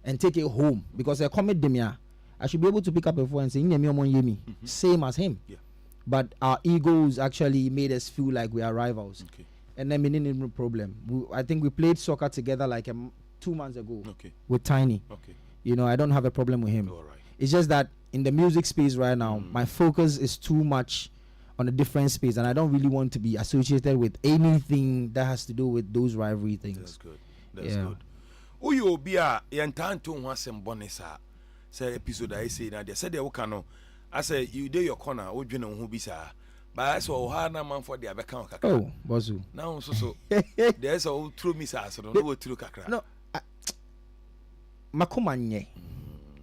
and take it home, because I commit them here, I should be able to pick up a phone and say, same as him. Yeah. But our egos actually made us feel like we are rivals. Okay. And then we didn't have a problem. I think we played soccer together like 2 months ago with Tiny. Okay. You know, I don't have a problem with him. All right. It's just that in the music space right now, my focus is too much on a different space, and I don't really want to be associated with anything that has to do with those rivalry things. That's good. That's good. Who you be a yantanto wasem bonesa say episode I say na they said they no. I say you do your corner, o dwene ho bi sa. But I saw hard na man for the abeka kakra. Oh, bozu. Now so there's a true miss so no true kakra. No. Makoma nye.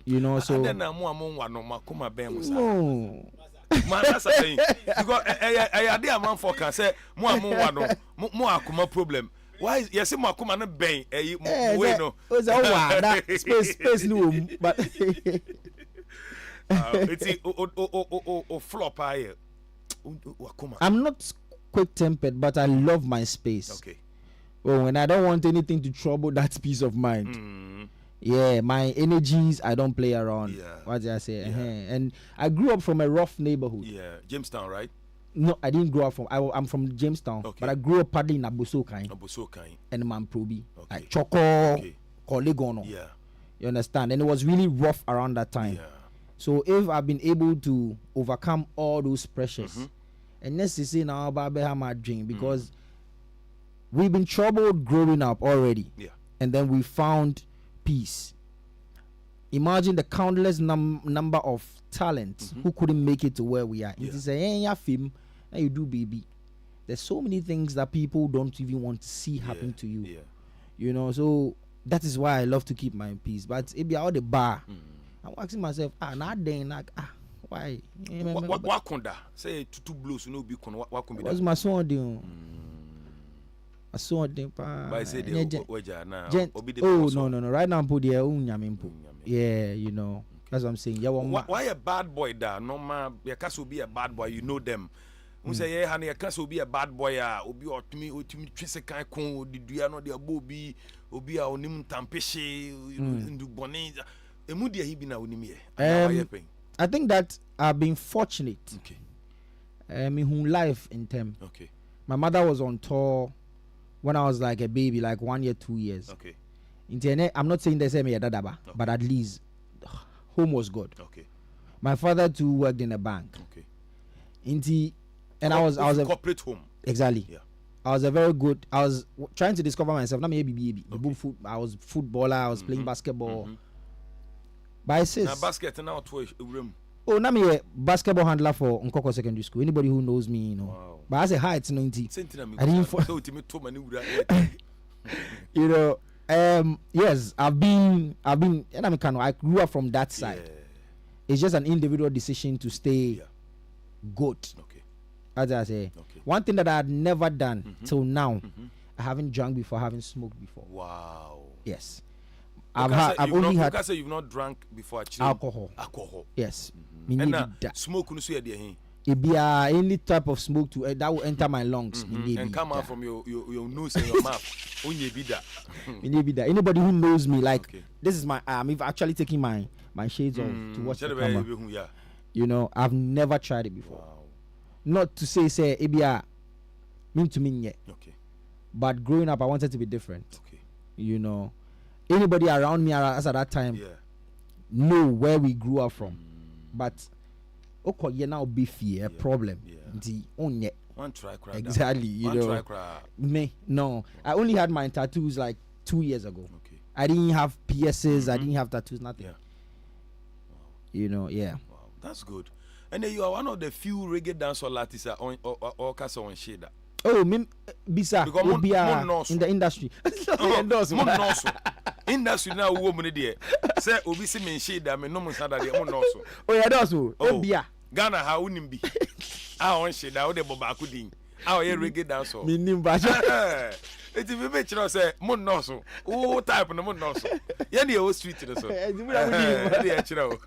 You know, so then na mo amon no makoma ben mo sa. No. Man, that's a thing. Because I did a man for can say more akuma problem. Why is yes more akuma no ben no. It's that space no but it's flop here. I'm not quick tempered, but I love my space. Okay. Well, when I don't want anything to trouble that peace of mind. Yeah, my energies, I don't play around. Yeah. What did I say? And I grew up from a rough neighborhood. Yeah, Jamestown, right? No, I didn't grow up from. I'm from Jamestown, but I grew up paddling in Abosokai. And Mamprobi, like Choco, Kolegono. Yeah. You understand? And it was really rough around that time. Yeah. So if I've been able to overcome all those pressures, and let's say now about my dream, because we've been troubled growing up already. Yeah. And then we found peace. Imagine the countless number of talents who couldn't make it to where we are. It is a film and you do baby. There's so many things that people don't even want to see happen to you. Yeah. You know, so that is why I love to keep my peace. But if you're out the bar, I'm asking myself, why? What conda? Say two blues, no be what can be that? What's my son doing? I saw them. But I said, oh no! Right now, I'm put there. Yeah, you know. That's what I'm saying. Yeah, why a bad boy da? No man, your cast will be a bad boy. You know them. We say, yeah, honey, your cast will be a bad boy. Obi or to me, twist a kind of con. Did you know the Bobby? Obi or nim tampeshe. Do bonnet. Emudia he be na unimie. I think that I've been fortunate. Okay. In whom life in them. Okay. My mother was on tour when I was like a baby, like 1 year, 2 years. Okay. Internet, I'm not saying they say me a dadaba, but at least home was good. Okay. My father too worked in a bank. Okay. And I was a corporate home. Exactly. Yeah. I was trying to discover myself. Not maybe I was footballer. I was playing basketball. But I says na basket now to room. Oh, now me a basketball handler for Nkoko Secondary School. Anybody who knows me, you know. Wow. But as a height, 90. I didn't so you know, yes, I've been, and I grew up from that side. Yeah. It's just an individual decision to stay good. Okay. As I say, one thing that I had never done till now, I haven't drunk before, I haven't smoked before. Wow. Yes. I've only had. You say you've not drunk before actually. Alcohol. Mm-hmm. Yes. And smoke no say it be any type of smoke to that will enter my lungs and come out from your nose and your mouth. Only be that. Anybody who knows me, like this is my I'm actually taking my shades off to watch the camera. You know, I've never tried it before. Wow. Not to say ebia mean to me yet. Okay. But growing up I wanted to be different. Okay. You know, anybody around me as at that time know where we grew up from. But okay, now be fear problem. One try cry. Exactly, you know. Me, no. I only had my tattoos like 2 years ago. Okay. I didn't have PSs, I didn't have tattoos, nothing. Yeah. Wow. You know, Wow, that's good. And then you are one of the few reggae dancer artists on or cast on Shada. Oh, me bisa in the industry. Industry now woman there. Say obi si me Shada me no mo sada there mo no so. Oh yeah, that's so. Obia. Ghana ha unim bi. Ah on Shada o de boba akudin. Ah o ye reggae dancer. Me nim ba. Eti be be chiro say mo no so. O type no mo no so. Ye na o street no so. Edi mo na mo dim. Dey chiro.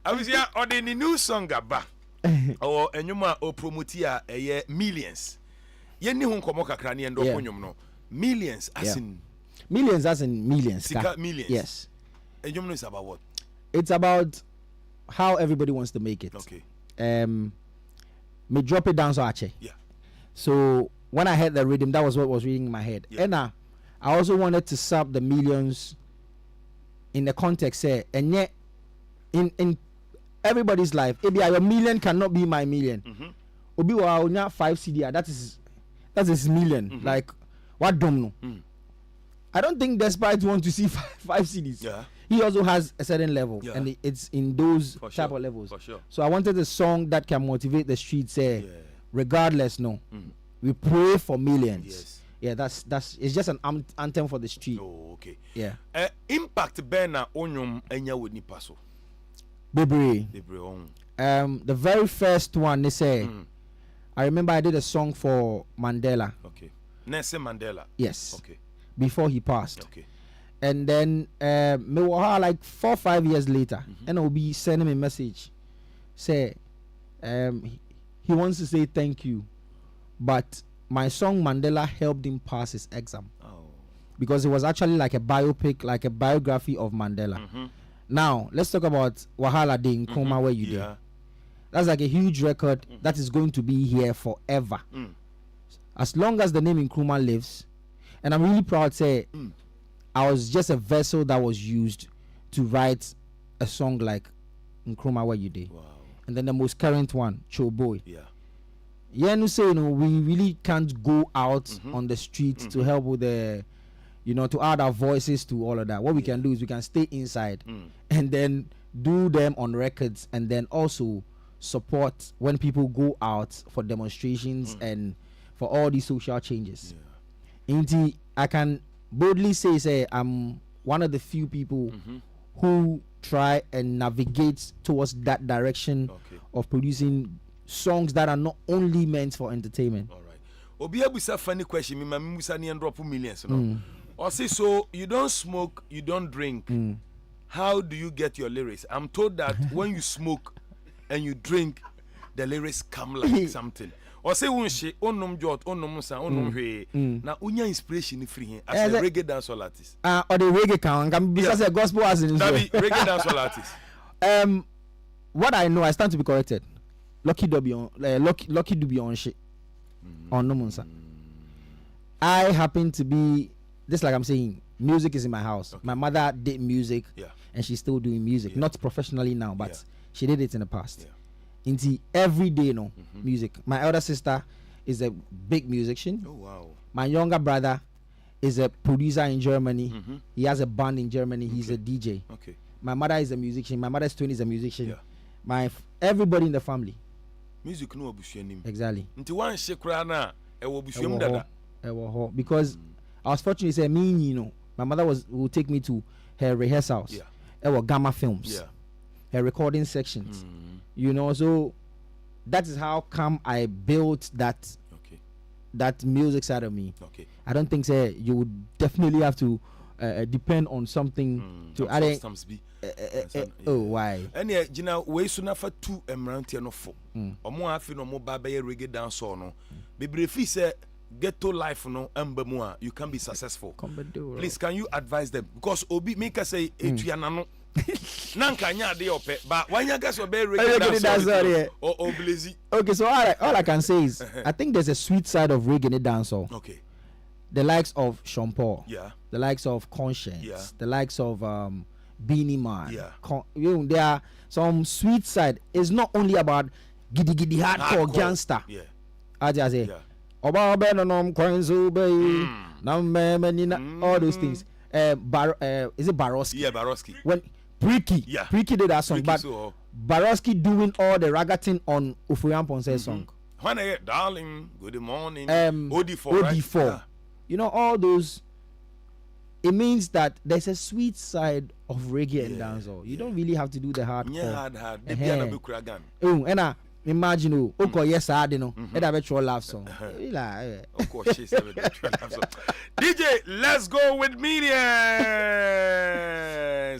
Abisia o de ni new song aba. Or enyuma o promote a eye millions. Ye ni hu nkomo kakra ne ndo konyum no. Millions as in millions. Sika millions. Yes. Enyum no is about what? It's about how everybody wants to make it. Okay. Me drop it down so ache. Yeah. So when I heard the rhythm, that was what was reading in my head. Yeah. And I also wanted to sub the millions in the context, and yet in everybody's life, maybe your million cannot be my million. Obi wa onya 5 CD, that is million. Like what domino. I don't think Despite want to see 5 CDs. Yeah. He also has a certain level, Yeah. and it's in those For type sure. of levels. For sure. So I wanted a song that can motivate the streets. Regardless, we pray for millions. Yes. Yeah, that's it's just an anthem for the street. Oh, okay. Yeah. Impact Bena onyum enya with nipa so. Bebre. The very first one they say. I remember I did a song for Mandela. Okay. Nelson Mandela. Yes. Okay. Before he passed. Okay. And then like 4 or 5 years later, and I'll be sending me a message. Say he wants to say thank you, but my song Mandela helped him pass his exam. Because it was actually like a biopic, like a biography of Mandela. Now let's talk about Wahala Day in Nkrumah where you did. That's like a huge record that is going to be here forever. As long as the name Nkrumah lives. And I'm really proud to say I was just a vessel that was used to write a song like Nkrumah where you did. Wow. And then the most current one, Cho Boy. Yeah. You say, we really can't go out on the streets to help with the, to add our voices to all of that. What we can do is we can stay inside and then do them on records, and then also support when people go out for demonstrations and for all these social changes. Indeed, I can boldly say I'm one of the few people who try and navigate towards that direction of producing songs that are not only meant for entertainment. All right. Obi abusa funny question. Me musa ni drop millions. No. Or say so you don't smoke, you don't drink. How do you get your lyrics? I'm told that when you smoke and you drink, the lyrics come like something. Or say unshi onum jot onum sa onum hwe na unya inspiration free here as a reggae dancehall artist. Or the reggae can be as a gospel as in reggae dancehall artist. What I know, I stand to be corrected. Lucky to be on shit on Nomunsa. I happen to be just like I'm saying, music is in my house. My mother did music, and she's still doing music, not professionally now, but she did it in the past. Into every day, music. My elder sister is a big musician. Oh wow! My younger brother is a producer in Germany. He has a band in Germany. He's a DJ. Okay. My mother is a musician. My mother's twin is a musician. Everybody in the family. Music no obusuanim. Exactly. Nti wan shekra na ewo obusuam dada. Because I was fortunate to say me, you know, my mother would take me to her rehearsals. Yeah. Our Gamma Films. Yeah. Her recording sections. You know, so that is how come I built that music side of me. Okay. I don't think you would definitely have to depend on something to add. Oh, why? And yeah, Gina, we soon have 2 emeraldian no fo. Omo afi no mo ba be reggae dance no. Bebrefi say ghetto life no embemua, you can be successful. Please, can you advise them? Because obi make us say etuana no. Nanka nya de ope, but when you guys obey reggae dance or blazy. Okay, so all I can say is I think there's a sweet side of reggae dancehall. Okay. The likes of Sean Paul. Yeah. The likes of Conscience. Yeah. The likes of Beanie Man. Yeah. There are some sweet side. It's not only about giddy hardcore gangster. Yeah. I just say all those things. Is it Baroski? Yeah, Baroski. When Preaky did that song, but Baroski doing all the ragating on Ufurian Ponce's song. When I darling, good morning. OD4. OD4. Right? You know, all those. It means that there's a sweet side of reggae and dancehall. You don't really have to do the hardcore. Yeah, and I imagine yes, I don't know. And I bet you laugh song. Of course, she's a laugh song. DJ, let's go with millions.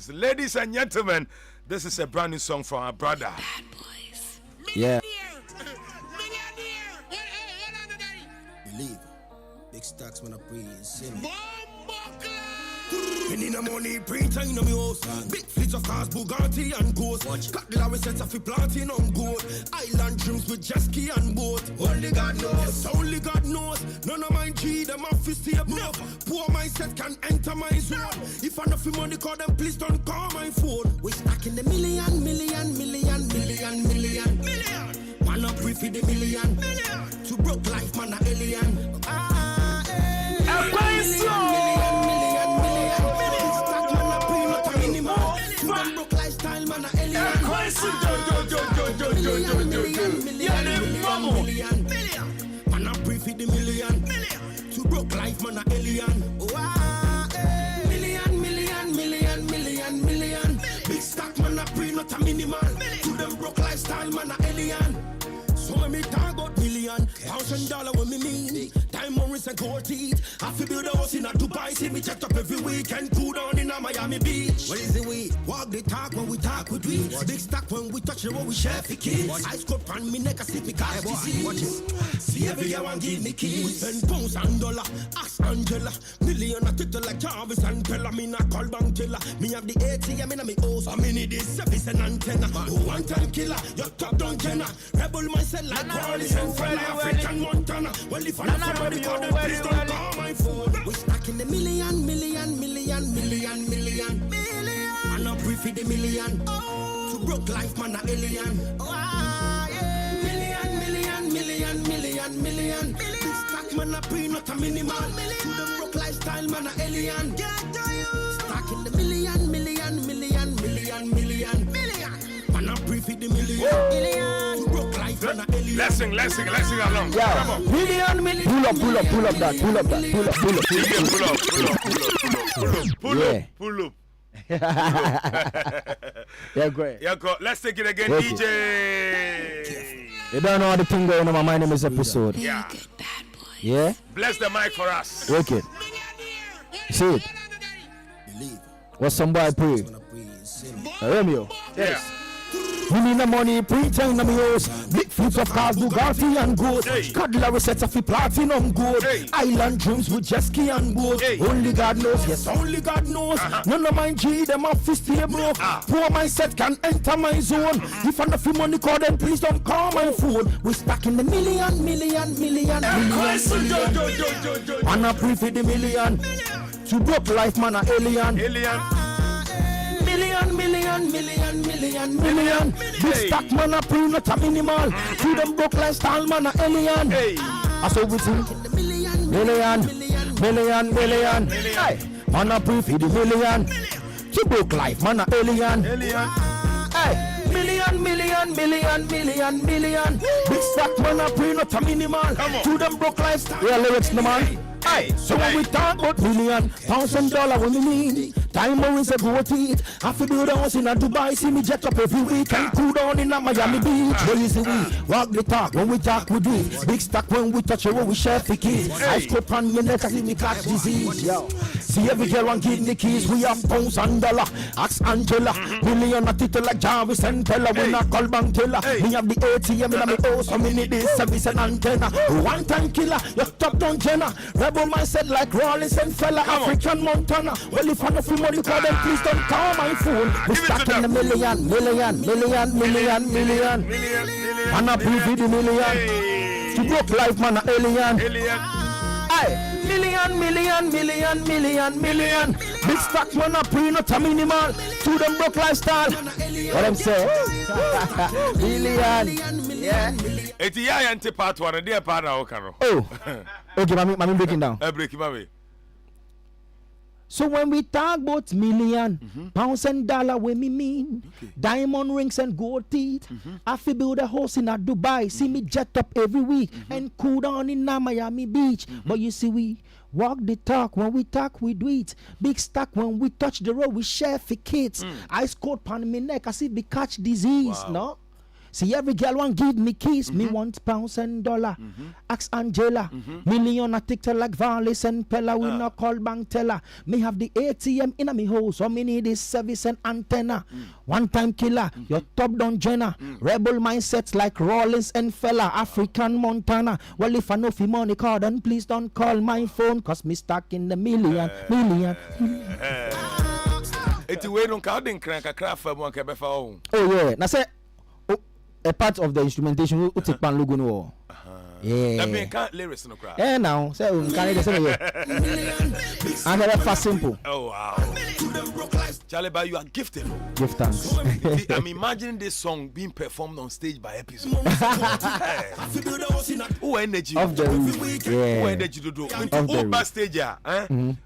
Ladies and gentlemen, this is a brand new song from our brother. Bad boys. Yeah. Believe. Big stacks when I breathe. In the money, pre-time on me house. Big fleets of cars, Bugatti and Ghost. Got the Larry sets of planting on gold. Island dreams with jet ski and boat. Only God knows, only God knows. None of my G, them office stay above. Poor mindset can enter my zone. If I know for money, call them, please don't call my phone. We stack in the million. Man up with the million. To broke life, man a alien. Man a brief the million. To broke life, man a alien. Million. Big stack, man a pre, not a minimal. To them broke lifestyle, man a alien. So when me talk about million, $1,000 when me mean diamonds and gold teeth. I feel build a house in a Dubai, see me checked up every weekend, cool down in a Miami Beach. What is the way? Walk the talk when we talk with we. Big stack when we touch the road, we share for kids. I scope on me neck, I see me cash disease. See every year one give me keys. And pounds and dollar, ask Angela. Million a title like Jarvis and Pella. Me not call bank teller. Me have the ATM in a me house. I mean this service and antenna. One time killer, your top down Jenna. Rebel myself. Like Corley and Fella, African Montana. Well, if I'm somebody call them, please don't call my phone. We're stuck in the million. And I'm brief the million. To broke life, man, a alien. Million. Big stack, man, a pre, not a minimal. To the broke lifestyle, man, a alien. Stuck in the million. Man, I'm brief the million. To broke life, man, a alien. Let's sing along. Yeah. Come on. Million. Pull up that. Pull up. Yeah, great. Yeah, go. Let's take it again, DJ. You don't know how the thing going on my mind in this episode. Yeah. Yeah? Bless the mic for us. Wicked. See it? What's some boy pray? Romeo. Yeah. We need the money, pre-time on me house. Big fleets of cars, Bugatti and Ghost. Got the Larry sets of platinum gold. Island dreams with jet ski and boat. Only God knows, yes, only God knows. None of my G, them office stay broke. Poor mindset can enter my zone. If I'm not free money, call them, please don't call my phone. We stuck in the million. Man a pray for the million. To broke life, man a alien. Million. Big stack man a pre, not a minimal. To them broke lifestyle man a alien. I saw we think million. Hey, man a pre for the million. To broke life, man, a alien. Hey, million. Big stack, man, a pre, not a minimal. To them broke life, yeah, lyrics, no man. Hey, so when we talk about million, pounds and dollar, when we mean diamond is a gold teeth. I feel build a house in a Dubai, see me jet up every week and cool down in a Miami Beach. Where you see we walk the talk, when we talk we do it. Big stack when we touch it, when we share the keys. I scope on your neck, I see me catch disease. Yo, see every girl want give the keys. We have pounds and dollar. Ask Angela, million a title like Jarvis and Teller. We not call bank teller. Me have the ATM in my house, so me need this service and antenna. One time killer, your top down Jenna. Rebel mindset like Rollins and fella. African Montana. Well, if I know for money, call them, please don't call my phone. We stuck in the million. Man a prove the million. To broke life, man a alien. Hey, million. Big stack, man a pre, not a minimal. To them broke lifestyle. What I'm saying? Million. Yeah. It's the anti part one, dear partner. Oh, okay, mommy breaking down. Breaking my. So when we talk about million, pounds and dollar, when me mean diamond rings and gold teeth, I feel build a house in a Dubai, see me jet up every week and cool down in a Miami Beach. But you see we walk the talk, when we talk we do it. Big stack when we touch the road we share for kids. Ice cold pan me neck, I see me catch disease, no? See every girl want give me keys, me want pounds and dollar. Ask Angela, million a tick like Valis and Pella, we no call bank teller. Me have the ATM in a me house, so me need this service and antenna. One time killer, your top down Jenna. Rebel mindsets like Rollins and fella, African Montana. Well, if I know fi money card, then please don't call my phone, cause me stuck in the million. It's the way don't call in crank a craft for one kebefa. Oh yeah, now say a part of the instrumentation we take pan logo no. Yeah. That mean can't lyrics no crowd. Yeah, now say can you say yeah. And very fast simple. Oh wow. Charlie, but you are gifted. Give thanks. I'm imagining this song being performed on stage by episode. Who energy? Of the roof. Yeah. Who energy to do? Who backstage?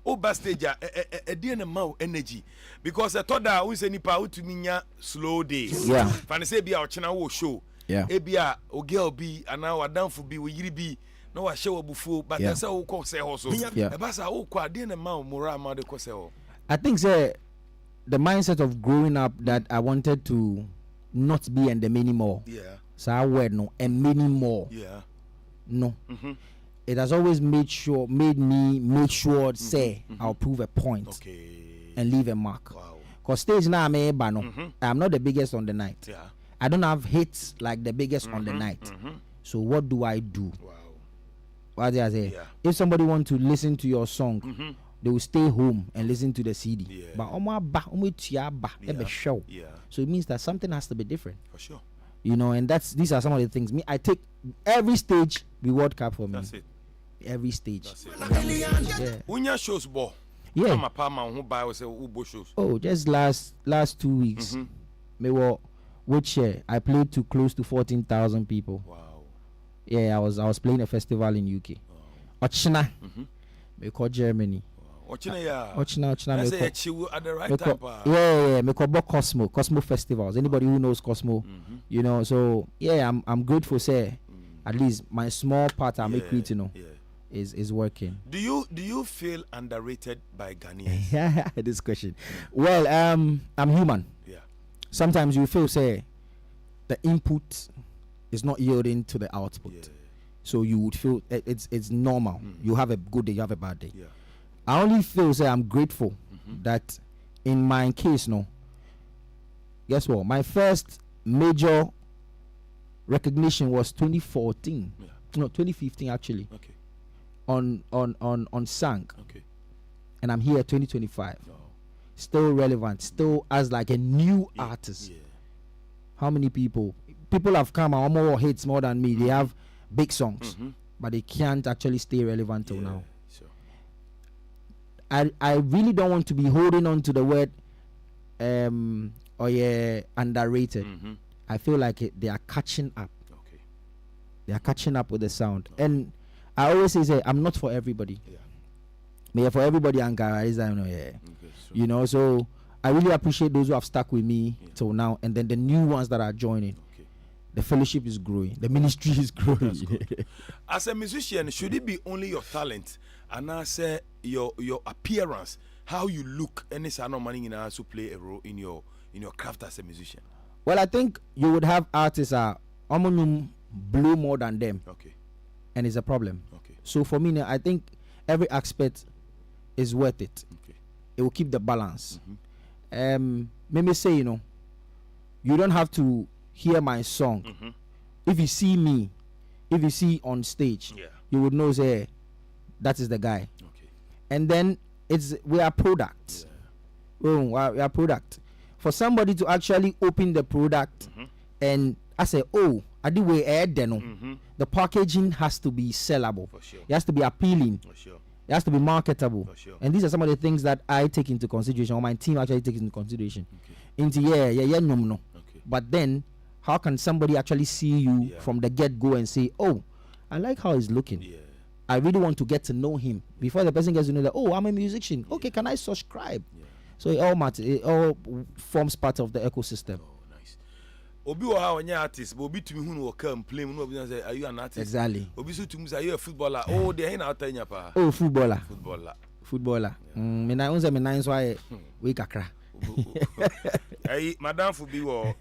Who backstage? A DNA energy. Because I thought that we say nipa who to me slow days. Yeah. Fancy be our channel show. Yeah. Ebia o girl be and now down for be we yiri be no wa show bufu but I say o ko say also. Yeah. E ba sa o kwa DNA moral ma de ko say o. I think say the mindset of growing up that I wanted to not be in the many more. Yeah. So I word no and many more. Yeah. No. It has always made me make sure say I'll prove a point. Okay. And leave a mark. Wow. Cause stage now I'm not the biggest on the night. Yeah. I don't have hits like the biggest on the night. So what do I do? Wow. What did I say? Yeah. If somebody want to listen to your song, they will stay home and listen to the CD. Yeah. But show. Yeah. So it means that something has to be different. For sure. You know, and these are some of the things. Me, I take every stage be World Cup for me. That's it. Every stage. That's it. Yeah. When your shows ball. Yeah. My partner who buy say who shows. Oh, just last 2 weeks. Me which I played to close to 14,000 people. Wow. Yeah, I was playing a festival in UK. Ochina. Me call Germany. Ochina yeah. Ochina. I say you at the right time. Yeah. Me call Cosmo festivals. Anybody who knows Cosmo, you know. So yeah, I'm grateful. Say, at least my small part I make it, you know. Yeah. Is working. Do you feel underrated by Ghanaians? Yeah, this question. Well, I'm human. Yeah. Sometimes you feel say the input is not yielding to the output. Yeah. So you would feel it's normal. You have a good day, you have a bad day. Yeah. I only feel say I'm grateful that in my case, no. Guess what? My first major recognition was 2014. Yeah. No, 2015 actually. Okay. On Sang. Okay. And I'm here 2025. Oh. Still relevant, still as like a new artist. Yeah. How many people have come and more hits more than me? They have big songs, but they can't actually stay relevant till now. Sure. I really don't want to be holding on to the word underrated. I feel like they are catching up. Okay. They are catching up with the sound. Okay. And I always say I'm not for everybody. Yeah. Me for everybody and you know, so I really appreciate those who have stuck with me till now, and then the new ones that are joining. Okay. The fellowship is growing. The ministry is growing. As a musician, should it be only your talent, and I say your appearance, how you look, and it's no money in also play a role in your craft as a musician? Well, I think you would have artists blow more than them. Okay. And it's a problem. Okay. So for me now, I think every aspect is worth it. Okay. It will keep the balance. Maybe say, you don't have to hear my song. If you see me, if you see on stage, you would know, say, that is the guy. Okay. And then we are product. We are product. For somebody to actually open the product and I say, oh, I do way the packaging has to be sellable. For sure. It has to be appealing. For sure. It has to be marketable. For sure. And these are some of the things that I take into consideration, or my team actually takes into consideration. Okay. But then, how can somebody actually see you from the get-go and say, oh, I like how he's looking. Yeah. I really want to get to know him. Before the person gets to know that, oh, I'm a musician. Okay, can I subscribe? Yeah. So it all forms part of the ecosystem. Oh, nice. Obi wa ha onye artist, but obi tumi hu no come play, no obi say, are you an artist? Exactly. Obi so tumi say, are you a footballer? Oh, they na atanya pa. Oh, footballer. Footballer. Me na unse me nine so I we kakra. Hey, madam fu bi wo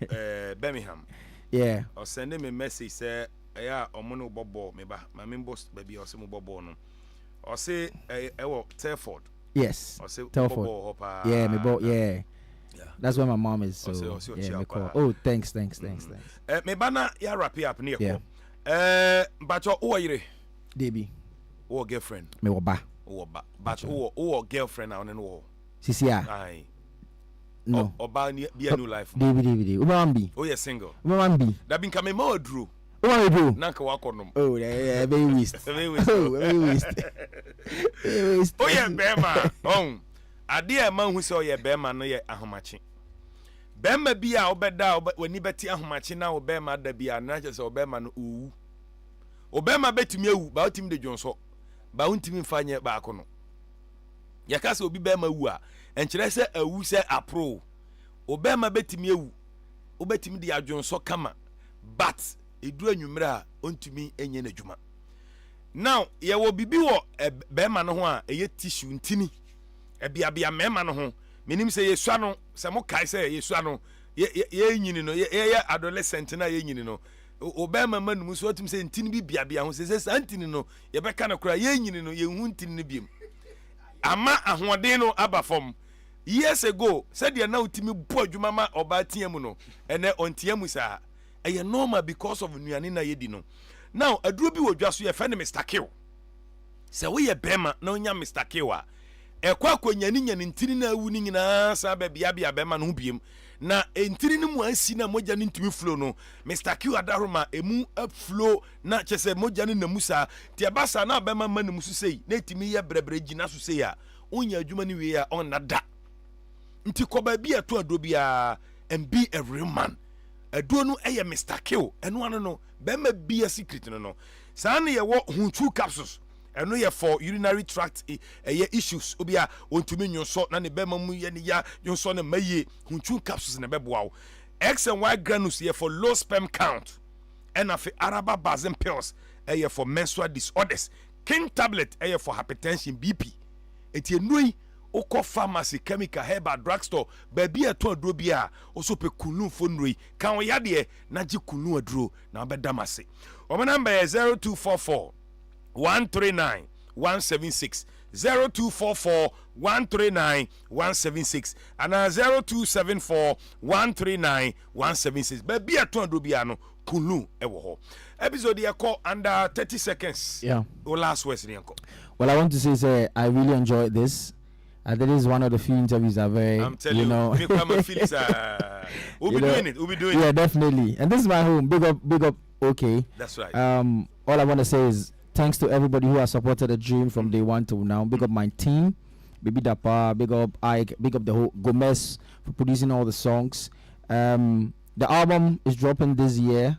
Birmingham. Yeah. Or send me message say, "Eya omono bobo me ba, ma me boss baby o se mo bobo no." Or say wo Telford. Yes. Or say Telford. Yeah, me bo yeah. That's where my mom is. So yeah, me call. Oh, thanks. Me bana ya wrap up near. Yeah. But your oyire. Debbie. Or girlfriend. Me wo ba. But or girlfriend now no. Sisia. Aye. No. Oba be a new life. Debbie. Umambi. Oh, you're single. Umambi. That been coming more Drew. Umambi. Nanka wakonom. Oh, yeah, very waste. Very waste. Oh, yeah, Bema. Oh, a dear man who saw your Bema no ye ahomachi. Bema be a obeda when you bet ahomachi now, Bema de be a natures or Bema no oo. Obema bet me about him the Johnson. Bound him fine yet back on. Yakas will be Bema woo. And Chilesa a woo say a pro. Obama bet me wu. Obet me the adjon so kama. But it drew numera unto me and yen juma. Now, ye will be a bear no one, a yet tissue intini. A be a memman home. Minim say ye swano, some kai say ye swano, ye adolescent and ye no. Obama man was what him saying tinny be a who says Antino, ye back can cry ye no, ye won't in the beam. Ama ahwadeno aba from years ago said you now timi boy mama oba tiamu no ene ontiamu sa e normal because of nuane na yedi no. Now aduro bi wodwa so ye fe ne Mr. Kill se we ye bema na onya Mr. Kill a e kwa kwanyani nyane ntini na awu ni nyina sa ba bia bema no biem na entiri ni mu asi na moja ni ntimi flow no Mr. Q adaroma emu flow na chese moja ni namusa ti abasa na bema manu musu sei na etimi ye brebre gina so sei a onya adwuma ni we a on nada nti koba bi ato adobia and be a real man ado no eye Mr. Q eno ano no bema bi a secret no sa na ye wo hunchu capsules eno ye for urinary tract issues obia ontumi nyonso na ne bema mu ye ne ya nyonso na maye hunchu capsules na beboa wo X and Y granules ye for low sperm count and afi araba bazin pills ye for menstrual disorders king tablet ye for hypertension BP eti enui oko pharmacy chemical herbal drugstore baby ato aduro bia oso pe kunu fonroi kan wo yade na ji kunu aduro na obedamase o my number 0244 139 176 0244 139 176 and 0274 139 176 baby aton do bia no kunu ewo ho episode ye call under 30 seconds o last words ni enko. Well, I want to say I really enjoyed this. That is one of the few interviews are very, I'm telling you know, we'll be doing it. We'll be doing it. Yeah, definitely. And this is my home. Big up. Okay. That's right. All I want to say is thanks to everybody who has supported the dream from day one to now. Big up my team, Baby Dapa. Big up Ike. Big up the whole Gomez for producing all the songs. The album is dropping this year.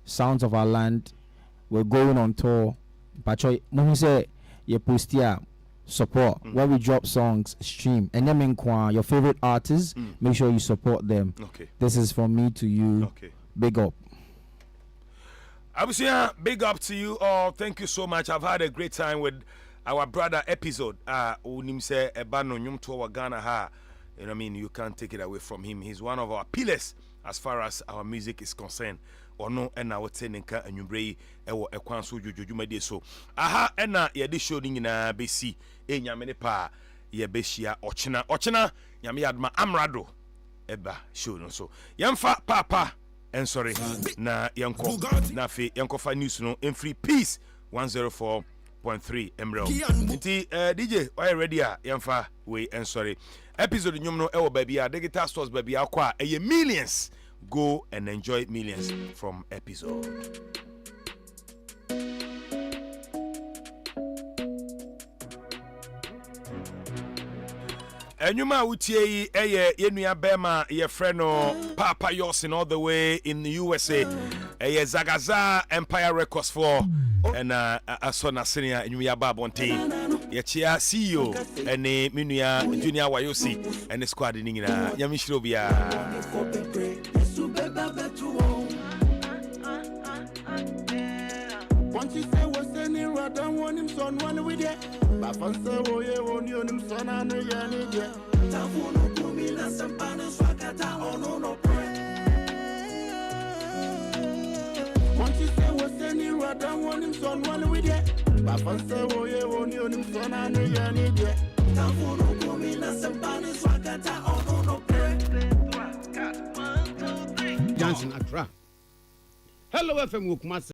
Sounds of Our Land. We're going on tour. Pachoy, say ye post here. support. When we drop songs, stream. And then your favorite artists, make sure you support them. Okay. This is from me to you. Okay. Big up. Abusia, big up to you all. Thank you so much. I've had a great time with our brother episode. Unimse Ebano Nyumto Ghana ha. You know what I mean? You can't take it away from him. He's one of our pillars as far as our music is concerned. Or no, and I would say Ninka and Yubrei, Ewo Ekwanso Juju so. Aha, and yadi show in a BC, Yamene ye Beshia, Ochina, Yamiadma Amrado, Eba, show no so. Yamfa Papa, and sorry, na Yanko, Nafi, Yankofa News no, in free peace, 104.3 Emerald. DJ, why ready? Yamfa, we and sorry. Episode Nyumno Ewo baby, digital stores baby, aqua, a millions. Go and enjoy millions from episode. Enyuma utie yenua bema ye freno Papa Yosin all the way in the USA. Zagaza Empire Records for and Asona Senior Enyuma Babonte. Yechia CEO and Minia Junior Wayosi and the squad in Yamishrovia. Once you say what's any I don't want him son one with it. But once say oh yeah, on you him son and yeah need it. Tafuno kumila sampana swakata ono no pray. Once you say what's any I don't want him son one with it. But once say oh yeah, on you him son and yeah need it. Tafuno kumila sampana swakata ono no pray. Johnson Accra. Hello FM Kumasi.